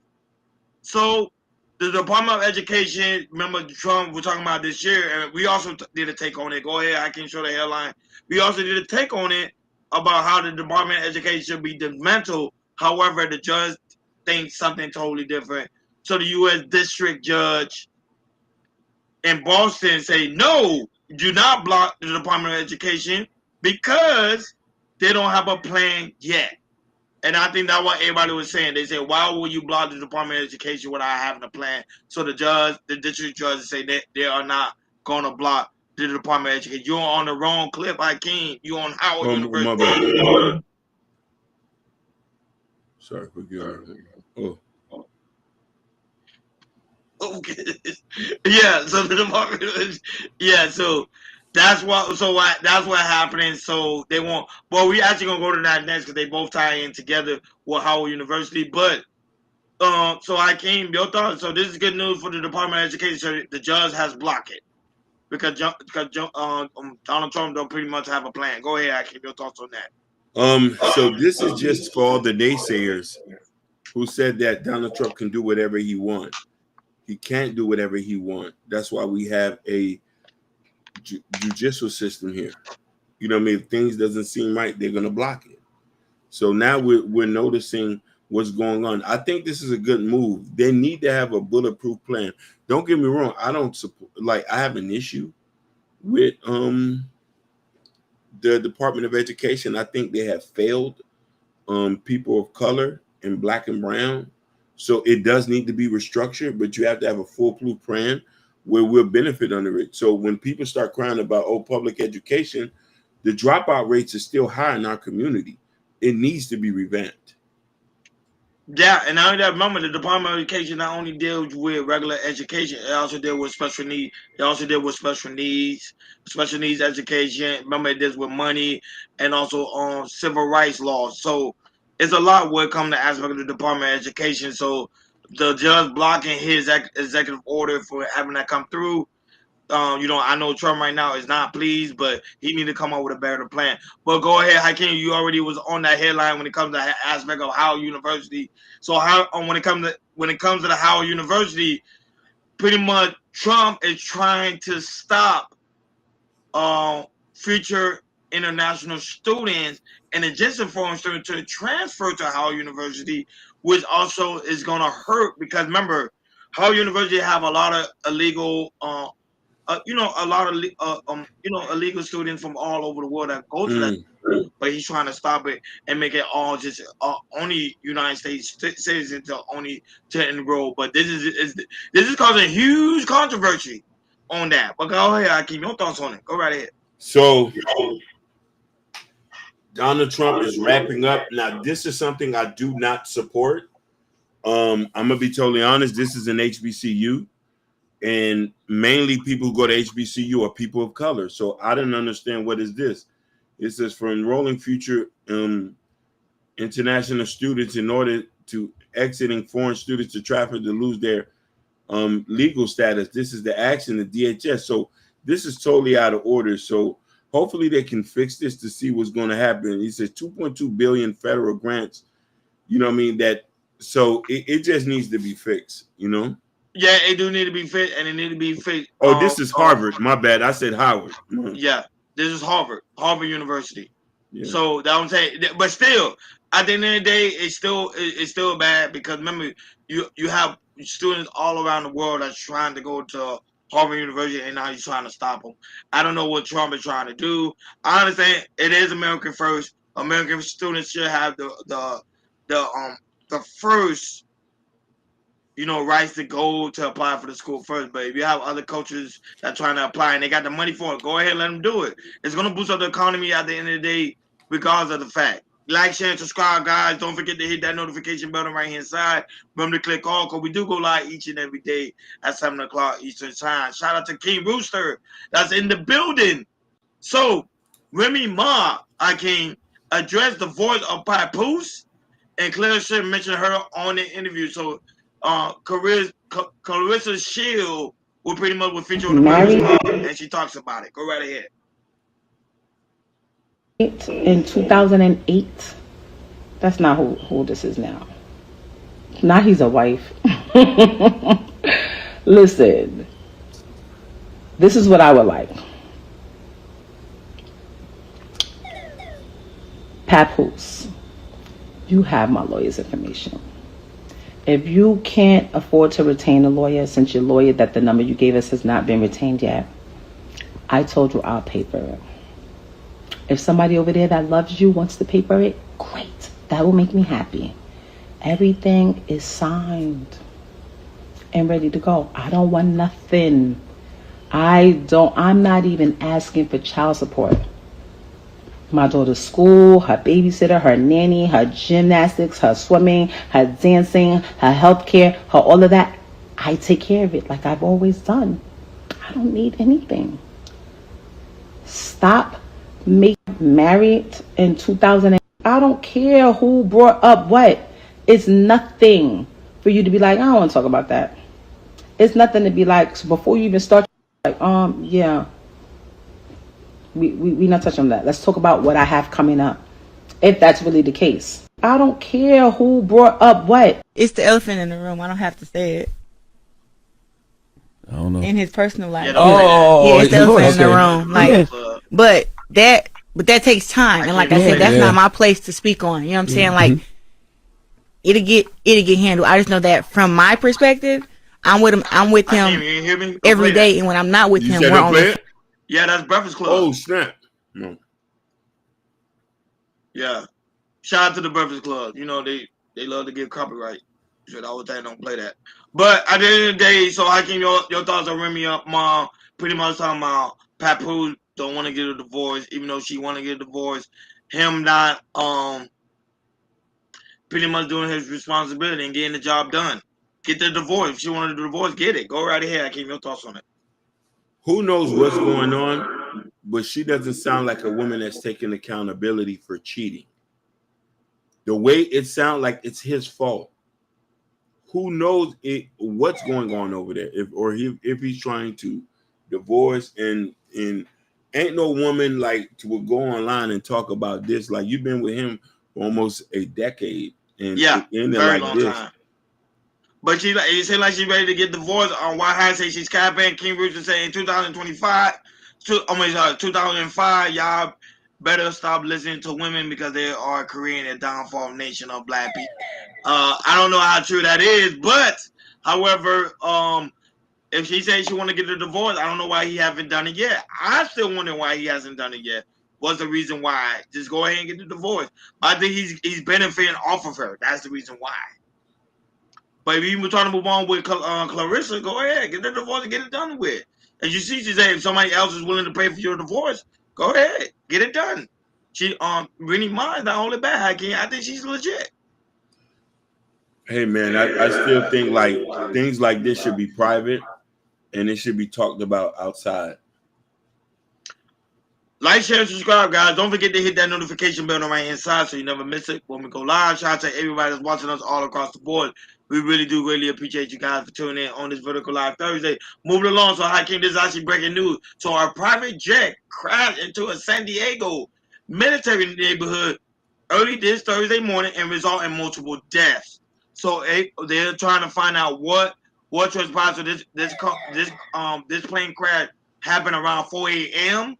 So the Department of Education, remember Trump was talking about this year, and we also did a take on it. Go ahead, I can show the headline. We also did a take on it about how the Department of Education should be dismantled. However, the judge thinks something totally different. So the U.S. District Judge in Boston say, no, do not block the Department of Education because they don't have a plan yet. And I think that's what everybody was saying. They said, why will you block the Department of Education without having a plan? So the district judge say that they are not going to block the Department of Education. You're on the wrong clip, Hakeem. You're on Howard University. Sorry, forgive me. Oh. Okay. Yeah, so the Department, so That's that's what happening. So they won't. Well, we actually gonna go to that next because they both tie in together with Howard University. But so I came your thoughts. So this is good news for the Department of Education. So the judge has blocked it because Donald Trump don't pretty much have a plan. Go ahead, I keep your thoughts on that. So this is just for all the naysayers who said that Donald Trump can do whatever he wants. He can't do whatever he wants. That's why we have a judicial system here. You know what I mean? If things doesn't seem right, they're gonna block it. So now we're noticing what's going on. I think this is a good move. They need to have a bulletproof plan. Don't get me wrong. I don't support. Like I have an issue with the Department of Education. I think they have failed people of color and black and brown. So it does need to be restructured, but you have to have a foolproof plan where we'll benefit under it. So when people start crying about public education, the dropout rates are still high in our community. It needs to be revamped. Yeah, and now that remember the Department of Education not only deals with regular education, it also deals with special needs. They also deal with special needs education. Remember, it deals with money and also civil rights laws. So it's a lot when it comes to aspect of the Department of Education. So the judge blocking his executive order for having that come through. I know Trump right now is not pleased, but he need to come up with a better plan. But go ahead, Hakeem. You already was on that headline when it comes to the aspect of Howard University. So when it comes to the Howard University, pretty much Trump is trying to stop future international students and adjacent foreign students to transfer to Howard University, which also is going to hurt because remember, Howard University have a lot of illegal. Illegal students from all over the world that go to that, but he's trying to stop it and make it all just only United States citizens to enroll. But this is causing huge controversy on that. But go ahead, I keep your thoughts on it. Go right ahead. So Donald Trump is wrapping up. Now, this is something I do not support. I'm gonna be totally honest. This is an HBCU. And mainly people who go to HBCU are people of color. So I didn't understand what is this. It says for enrolling future international students in order to exiting foreign students to traffic to lose their legal status. This is the action of DHS. So this is totally out of order. So hopefully they can fix this to see what's going to happen. He says 2.2 billion federal grants. You know what I mean? So it just needs to be fixed, you know? Yeah, it do need to be fit, and it need to be fit. Oh, this is Harvard. My bad. I said Howard. Yeah, this is Harvard University. Yeah. So that I'm saying, but still, at the end of the day, it's still bad because remember, you have students all around the world that's trying to go to Harvard University, and now you're trying to stop them. I don't know what Trump is trying to do. I understand it is American first. American students should have the first. Rights to go to apply for the school first. But if you have other coaches that are trying to apply and they got the money for it, go ahead and let them do it. It's going to boost up the economy at the end of the day, regardless of the fact. Like, share, and subscribe, guys. Don't forget to hit that notification button right hand side. Remember to click all because we do go live each and every day at 7 o'clock Eastern Time. Shout out to King Rooster that's in the building. So, Remy Ma, I can address the voice of Papoose, and Clarissa mentioned her on the interview. So, Clarissa Shield will pretty much feature on the Breakfast Club, and she talks about it. Go right ahead. In 2008, that's not who this is now. Now he's a wife. Listen, this is what I would like. Papoose, you have my lawyer's information. If you can't afford to retain a lawyer, since your lawyer that the number you gave us has not been retained yet, I told you I'll pay for it. If somebody over there that loves you wants to pay for it, great. That will make me happy. Everything is signed and ready to go. I don't want nothing. I'm not even asking for child support. My daughter's school, her babysitter, her nanny, her gymnastics, her swimming, her dancing, her healthcare, her all of that. I take care of it like I've always done. I don't need anything. Stop married in 2000. I don't care who brought up what. It's nothing for you to be like, I don't want to talk about that. It's nothing to be like, so before you even start, like, yeah, we not touching on that. Let's talk about what I have coming up, if that's really the case. I don't care who brought up what. It's the elephant in the room. I don't have to say it. I don't know. In his personal life. Oh, it's the elephant in the room. Like, but that takes time, and like I said, that's not my place to speak on. You know what I'm saying? Like, it'll get handled. I just know that from my perspective, I'm with him. I'm with him every day, and when I'm not with him, we're on. Yeah, that's Breakfast Club. Oh snap! No. Yeah, shout out to the Breakfast Club. You know they love to give copyright. Shit, I would say don't play that. But at the end of the day, so Hakeem, your thoughts on Remy Mom pretty much talking about Papoose don't want to get a divorce, even though she want to get a divorce. Him not pretty much doing his responsibility and getting the job done. Get the divorce. If she wanted a divorce, get it. Go right ahead. Hakeem, your thoughts on it. Who knows what's going on, but she doesn't sound like a woman that's taking accountability for cheating. The way it sounds like it's his fault. Who knows what's going on over there? If he's trying to divorce and ain't no woman like to go online and talk about this. Like, you've been with him for almost a decade, and very long time. But you say like she's ready to get divorced. On why I say she's capping. King Richard said in 2005, y'all better stop listening to women because they are creating a downfall nation of black people. I don't know how true that is, but however, if she says she want to get a divorce, I don't know why he haven't done it yet. I still wonder why he hasn't done it yet. What's the reason why? Just go ahead and get the divorce. I think he's benefiting off of her. That's the reason why. But if you were trying to move on with Clarissa, go ahead, get the divorce and get it done with. As you see, she said if somebody else is willing to pay for your divorce, go ahead, get it done. She Rennie Ma's not only bad, Hakeem. I think she's legit. Hey man, I still think like things like this should be private and it should be talked about outside. Like, share, and subscribe, guys. Don't forget to hit that notification bell on the right hand side so you never miss it when we go live. Shout out to everybody that's watching us all across the board. We really do really appreciate you guys for tuning in on this Vertical Live Thursday. Moving along, so Hakeem, this is actually breaking news. So our private jet crashed into a San Diego military neighborhood early this Thursday morning and result in multiple deaths. So they're trying to find out what transpired. So this plane crash happened around 4 a.m.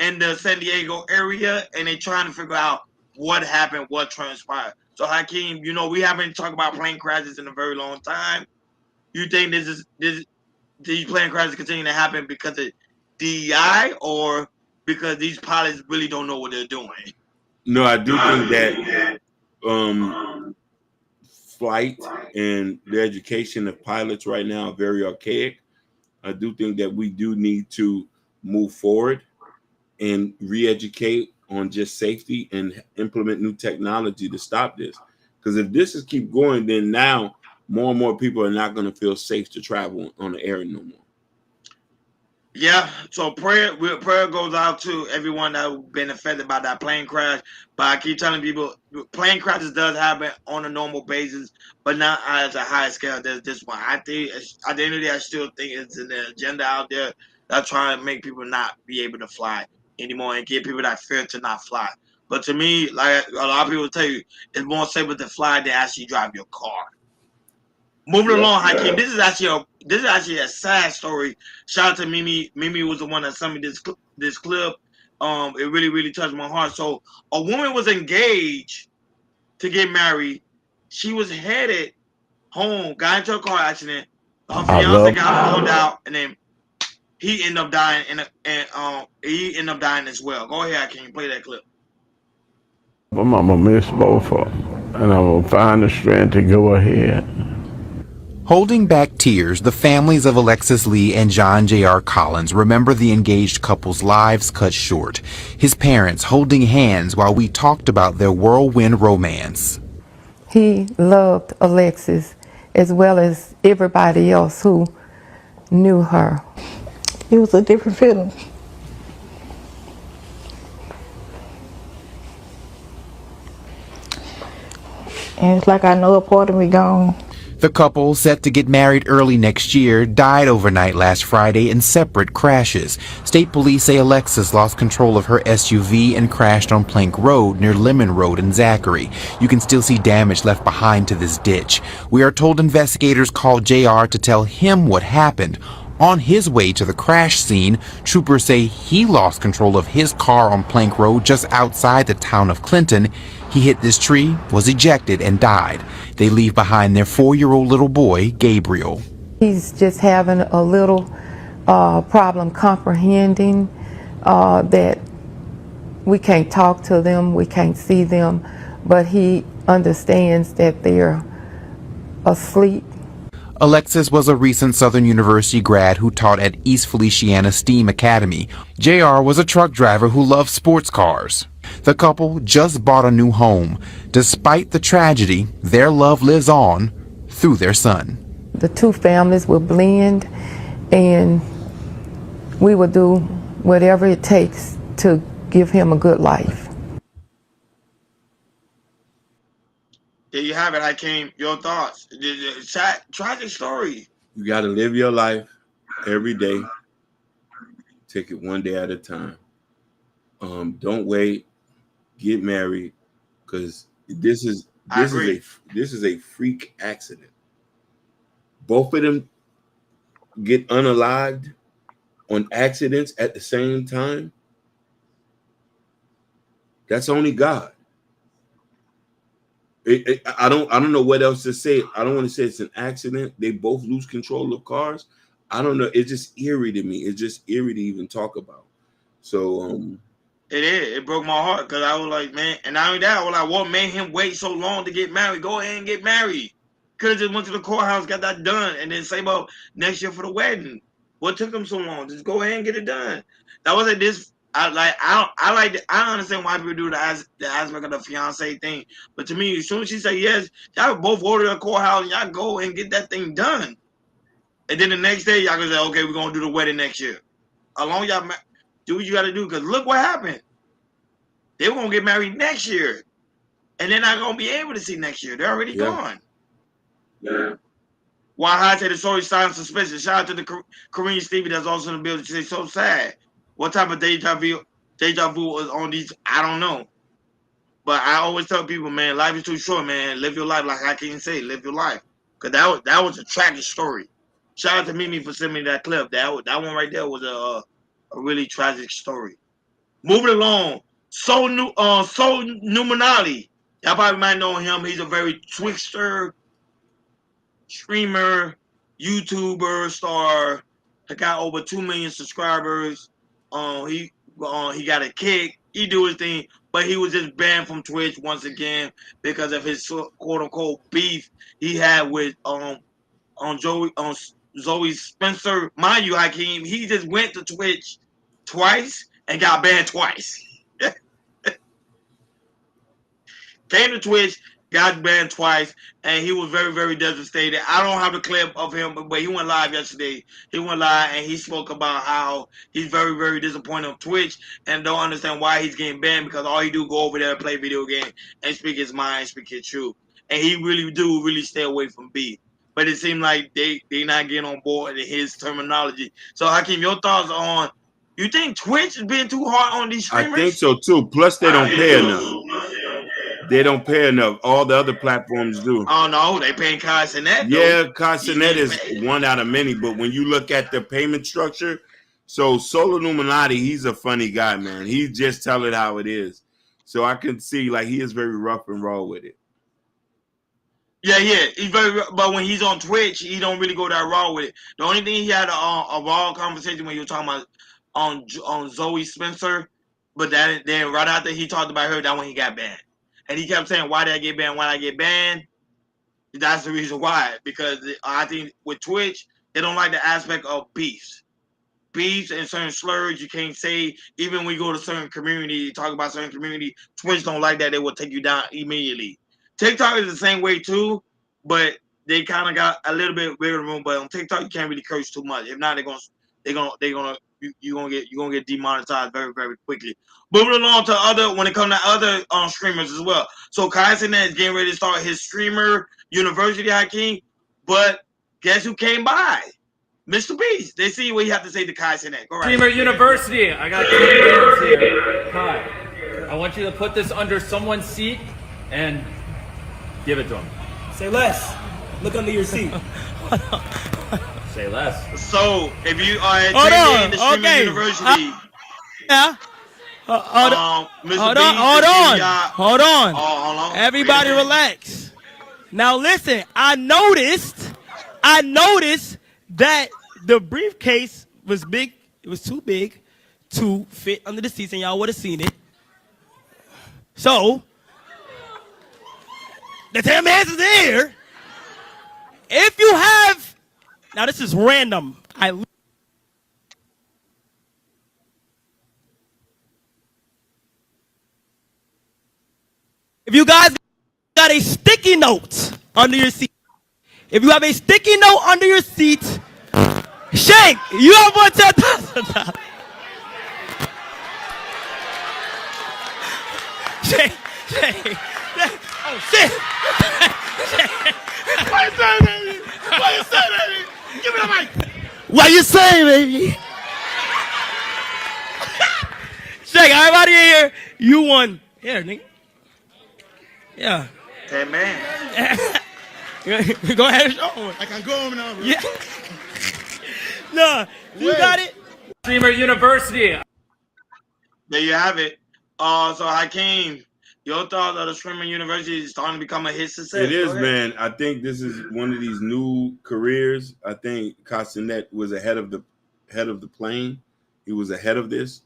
in the San Diego area, and they're trying to figure out what happened, what transpired. So Hakeem, you know, we haven't talked about plane crashes in a very long time. You think these plane crashes continue to happen because of DEI or because these pilots really don't know what they're doing? No, I do think that flight and the education of pilots right now are very archaic. I do think that we do need to move forward and re-educate on just safety and implement new technology to stop this. Because if this is keep going, then now more and more people are not going to feel safe to travel on the air no more. Yeah, so prayer goes out to everyone that's been affected by that plane crash. But I keep telling people, plane crashes does happen on a normal basis, but not as a high scale as this one. I think at the end of the day, I still think it's an agenda out there that's trying to make people not be able to fly anymore and give people that fear to not fly. But to me, like a lot of people tell you, it's more safer to fly than actually drive your car. Moving along, Hakeem, this is actually a sad story. Shout out to Mimi. Mimi was the one that sent me this clip. It really, really touched my heart. So a woman was engaged to get married. She was headed home, got into a car accident. Her fiance got pulled out, and then he ended up dying, and he ended up dying as well. Go ahead, Hakeem, play that clip. I'm gonna miss both of them, and I'm gonna find the strength to go ahead. Holding back tears, the families of Alexis Lee and John J.R. Collins remember the engaged couple's lives cut short. His parents holding hands while we talked about their whirlwind romance. He loved Alexis as well as everybody else who knew her. It was a different feeling. And it's like I know a part of me gone. The couple, set to get married early next year, died overnight last Friday in separate crashes. State police say Alexis lost control of her SUV and crashed on Plank Road near Lemon Road in Zachary. You can still see damage left behind to this ditch. We are told investigators called JR to tell him what happened. On his way to the crash scene, troopers say he lost control of his car on Plank Road just outside the town of Clinton. He hit this tree, was ejected, and died. They leave behind their 4-year-old little boy, Gabriel. He's just having a little problem comprehending that we can't talk to them, we can't see them, but he understands that they're asleep. Alexis was a recent Southern University grad who taught at East Feliciana STEAM Academy. JR was a truck driver who loved sports cars. The couple just bought a new home. Despite the tragedy, their love lives on through their son. The two families will blend, and we will do whatever it takes to give him a good life. There you have it, Hakeem. Your thoughts. Tragic story. You got to live your life every day. Take it one day at a time. Don't wait. Get married, because this is a freak accident. Both of them get unalived on accidents at the same time. That's only God. I don't know what else to say. I don't want to say it's an accident. They both lose control of cars. I don't know. It's just eerie to me. It's just eerie to even talk about. So it is. It broke my heart, because I was like, man, and not only that, I was like, what made him wait so long to get married? Go ahead and get married. Could have just went to the courthouse, got that done, and then say about next year for the wedding. What took him so long? Just go ahead and get it done. That wasn't this. I understand why people do the aspect of the fiance thing, but to me, as soon as she say yes, y'all both go to the courthouse and y'all go and get that thing done. And then the next day, y'all can say, okay, we're gonna do the wedding next year. How long y'all do what you got to do? Because look what happened. They were gonna get married next year, and they're not gonna be able to see next year. They're already gone. Yeah. Why I say the story sounds suspicious. Shout out to the Korean Stevie that's also in the building. She's so sad. What type of deja vu was on these? I don't know. But I always tell people, man, life is too short, man. Live your life like I can say. Live your life. Because that was a tragic story. Shout out to Mimi for sending me that clip. That one right there was a really tragic story. Moving along. So Numinati. Y'all probably might know him. He's a very trickster, streamer, YouTuber, star. He got over 2 million subscribers. He got a kick. He do his thing, but he was just banned from Twitch once again because of his quote unquote beef he had with Zoe Spencer. Mind you, Hakeem, he just went to Twitch twice and got banned twice. Came to Twitch, got banned twice, and he was very, very devastated. I don't have a clip of him, but he went live yesterday. He went live, and he spoke about how he's very, very disappointed on Twitch and don't understand why he's getting banned, because all he do go over there and play video games and speak his mind, speak his truth. And he really stay away from beef. But it seemed like they not getting on board in his terminology. So, Hakeem, your thoughts on, you think Twitch is being too hard on these streamers? I think so, too. Plus, they don't pay enough. They don't pay enough. All the other platforms do. Oh, no, they paying Cassie Ventura. Yeah, Cassie Ventura is one out of many, but when you look at the payment structure, so Solo Numinati, he's a funny guy, man. He just tell it how it is. So I can see, like, he is very rough and raw with it. Yeah, he's very, but when he's on Twitch, he don't really go that raw with it. The only thing he had a raw conversation when you were talking about on Zoe Spencer, but then right after he talked about her, that when he got banned. And he kept saying, why did I get banned? Why did I get banned? That's the reason why. Because I think with Twitch, they don't like the aspect of beefs. Beefs and certain slurs you can't say. Even when you go to certain community, talk about certain community, Twitch don't like that. They will take you down immediately. TikTok is the same way too, but they kind of got a little bit bigger room. But on TikTok, you can't really curse too much. If not, they're gonna you're gonna get demonetized very, very quickly. Moving along to when it comes to other streamers as well. So Cassie is getting ready to start his streamer university, Hakeem. But guess who came by? Mr. Beast. They see what you have to say to Cassie. Go right. Streamer University. I got two hands here. Kai, I want you to put this under someone's seat and give it to him. Say less. Look under your seat. Say less. So, if you are attending the streaming university, yeah. Hold on. Everybody relax. Now listen, I noticed that the briefcase was big. It was too big to fit under the seats, and y'all would have seen it. So, the 10 hands is here. If you have, now this is random. If you guys got a sticky note under your seat, if you have a sticky note under your seat, Shank, you have won $10,000. Shank. Oh shit! Why you saying, baby? Why you saying, baby? Give me the mic. What you saying, baby? Shank, everybody in here, you won. Here, nigga. Yeah. Hey, man. Go ahead and show him. I can go home now, bro. Yeah. No, you got it. Streamer University. There you have it. So Hakeem, your thoughts of the streaming university is starting to become a hit success. It is, man. I think this is one of these new careers. I think Castanet was ahead of the plane. He was ahead of this.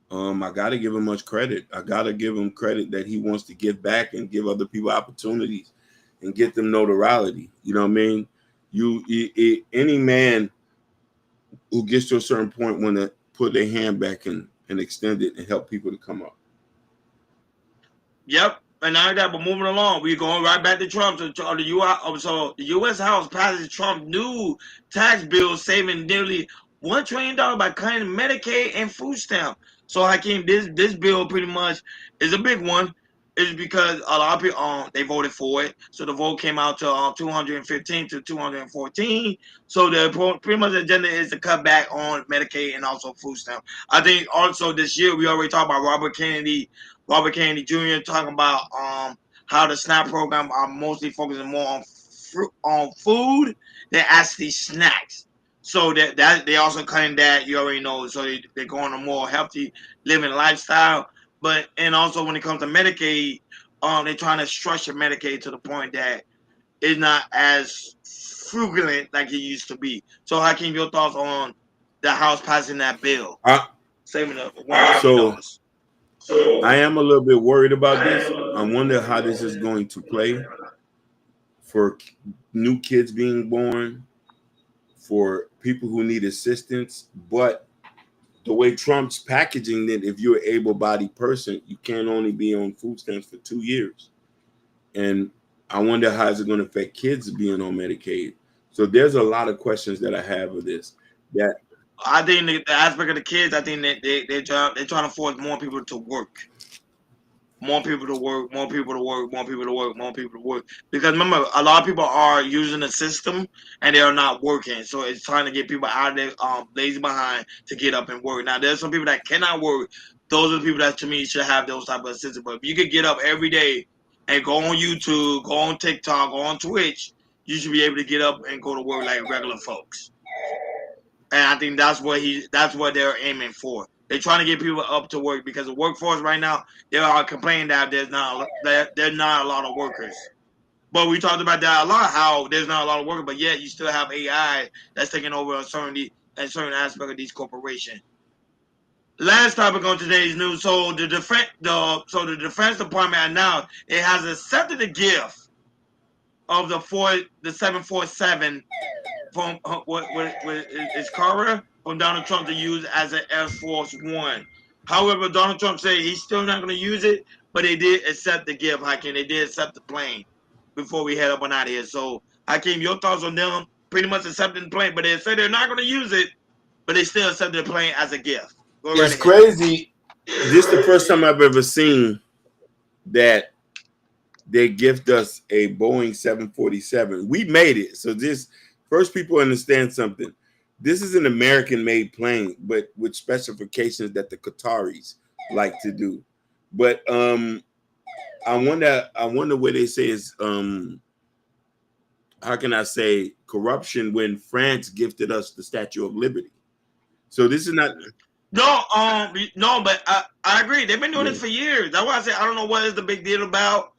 I got to give him much credit. I got to give him credit that he wants to give back and give other people opportunities and get them notoriety. You know what I mean? Any man who gets to a certain point want to put their hand back and extend it and help people to come up. Yep. And now that we're moving along, we're going right back to Trump. So the U.S. House passes Trump's new tax bill, saving nearly $1 trillion by cutting Medicaid and food stamp. So Hakeem, this bill pretty much is a big one. It's because a lot of people they voted for it. So the vote came out to 215 to 214. So pretty much the agenda is to cut back on Medicaid and also food stamp. I think also this year we already talked about Robert Kennedy Jr. talking about how the SNAP program are mostly focusing more on food than actually snacks. So that they also cutting that, you already know. So they're going a more healthy living lifestyle. And also when it comes to Medicaid, they're trying to structure Medicaid to the point that it's not as frugalent like it used to be. So Hakeem, your thoughts on the House passing that bill? Saving up $1 So I am a little bit worried about this. I wonder how this is going to play for new kids being born, for people who need assistance. But the way Trump's packaging it, if you're an able-bodied person, you can't only be on food stamps for 2 years. And I wonder how is it going to affect kids being on Medicaid. So there's a lot of questions that I have of this. That I think the aspect of the kids, I think that they're trying to force more people to work. More people to work. Because remember, a lot of people are using the system and they are not working. So it's trying to get people out of their lazy behind to get up and work. Now, there's some people that cannot work. Those are the people that, to me, should have those type of assistance. But if you could get up every day and go on YouTube, go on TikTok, go on Twitch, you should be able to get up and go to work like regular folks. And I think that's what they're aiming for. They're trying to get people up to work because the workforce right now, they are complaining that there's not a lot of workers. But we talked about that a lot, how there's not a lot of workers, but yet you still have AI that's taking over a certain aspect of these corporations. Last topic on today's news. So the Defense Department announced it has accepted a gift of the 747 from it's Cara from Donald Trump to use as an Air Force One. However, Donald Trump said he's still not going to use it, but they did accept the gift, Hakeem. They did accept the plane before we head up and out of here. So, Hakeem, your thoughts on them pretty much accepting the plane, but they said they're not going to use it, but they still accepted the plane as a gift. Go right It's ahead. crazy. This is the first time I've ever seen that they gift us a Boeing 747. We made it. So this first people understand something. This is an American-made plane, but with specifications that the Qataris like to do. But I wonder what they say is how can I say corruption when France gifted us the Statue of Liberty. So this is not No, but I agree. They've been doing this for years. That's why I say I don't know what is the big deal about.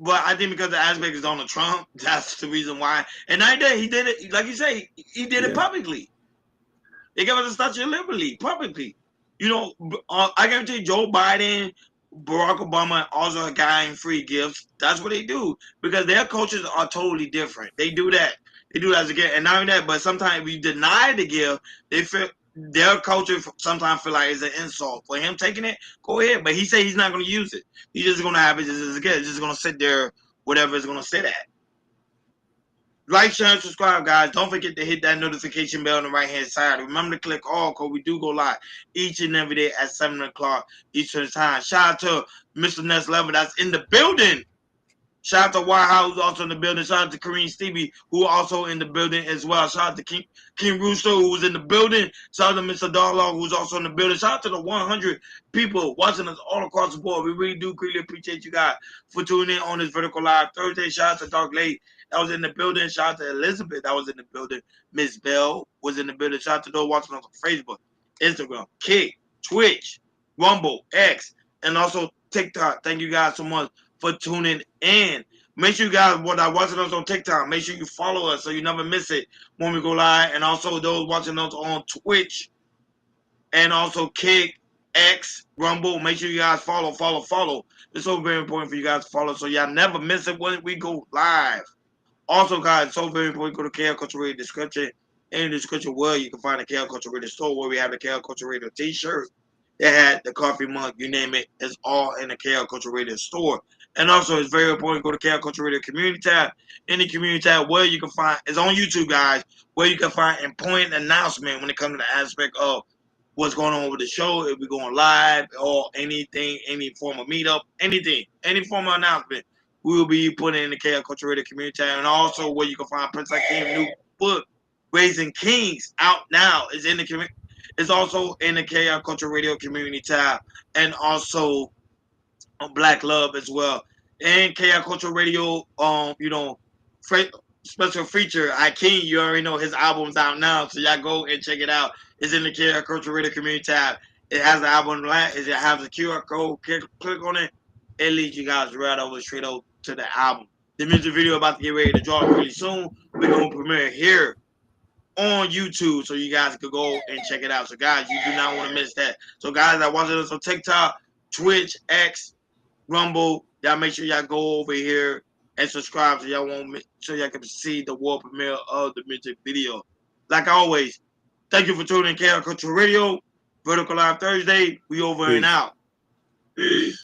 But I think because the aspect is Donald Trump, that's the reason why. And he did it, like you say, he did it publicly. They gave us a Statue of Liberty publicly. You know, I guarantee you, Joe Biden, Barack Obama, also are giving free gifts. That's what they do because their cultures are totally different. They do that. They do that as a gift, and not only that, but sometimes if you deny the gift, they feel their culture sometimes feel like it's an insult. For him taking it, go ahead. But he said he's not going to use it. He's just going to have it just as a gift. It's just going to sit there, whatever it's going to sit at. Like, share, and subscribe, guys. Don't forget to hit that notification bell on the right-hand side. Remember to click all, because we do go live each and every day at 7 o'clock Eastern Time. Shout out to Mr. Next Level that's in the building. Shout out to White House, who's also in the building. Shout out to Kareem Stevie, who also in the building as well. Shout out to King Rooster, who's in the building. Shout out to Mr. Darlog, who's also in the building. Shout out to the 100 people watching us all across the board. We really do greatly appreciate you guys for tuning in on this Vertical Live Thursday. Shout out to Dark Lady that was in the building. Shout out to Elizabeth that was in the building. Miss Bell was in the building. Shout out to those watching us on Facebook, Instagram, Kick, Twitch, Rumble, X, and also TikTok. Thank you guys so much for tuning in. Make sure you guys are watching us on TikTok, make sure you follow us so you never miss it when we go live. And also those watching us on Twitch and also Kick, X, Rumble, make sure you guys follow. It's so very important for you guys to follow so y'all never miss it when we go live. Also, guys, it's so very important to go to KL Culture Radio description. In the description where you can find the KL Culture Radio store where we have the KL Culture Radio t-shirt. They had the coffee mug, you name it, it's all in the KL Culture Radio store. And also, it's very important to go to KL Culture Radio Community tab. In the Community tab, where you can find, it's on YouTube, guys, where you can find important announcement when it comes to the aspect of what's going on with the show, if we're going live, or anything, any form of meetup, anything, any form of announcement, we will be putting in the KL Culture Radio Community tab. And also, where you can find Prince Hakeem's new book, Raising Kings, out now. It's in the community. It's also in the KL Culture Radio Community tab, and also on Black Love as well. And KL Culture Radio, special feature, King, you already know his album's out now, so y'all go and check it out. It's in the KL Culture Radio Community tab. It has the album, it has a QR code, click on it, it leads you guys right over straight over to the album. The music video about to get ready to drop really soon. We're going to premiere here on YouTube, so you guys could go and check it out. So guys, you do not want to miss that. So guys that watching us on TikTok, Twitch, X, Rumble, y'all make sure y'all go over here and subscribe so y'all can see the world premiere of the music video. Like always, thank you for tuning in KL Culture Radio, Vertical Live Thursday. We over and out. Peace.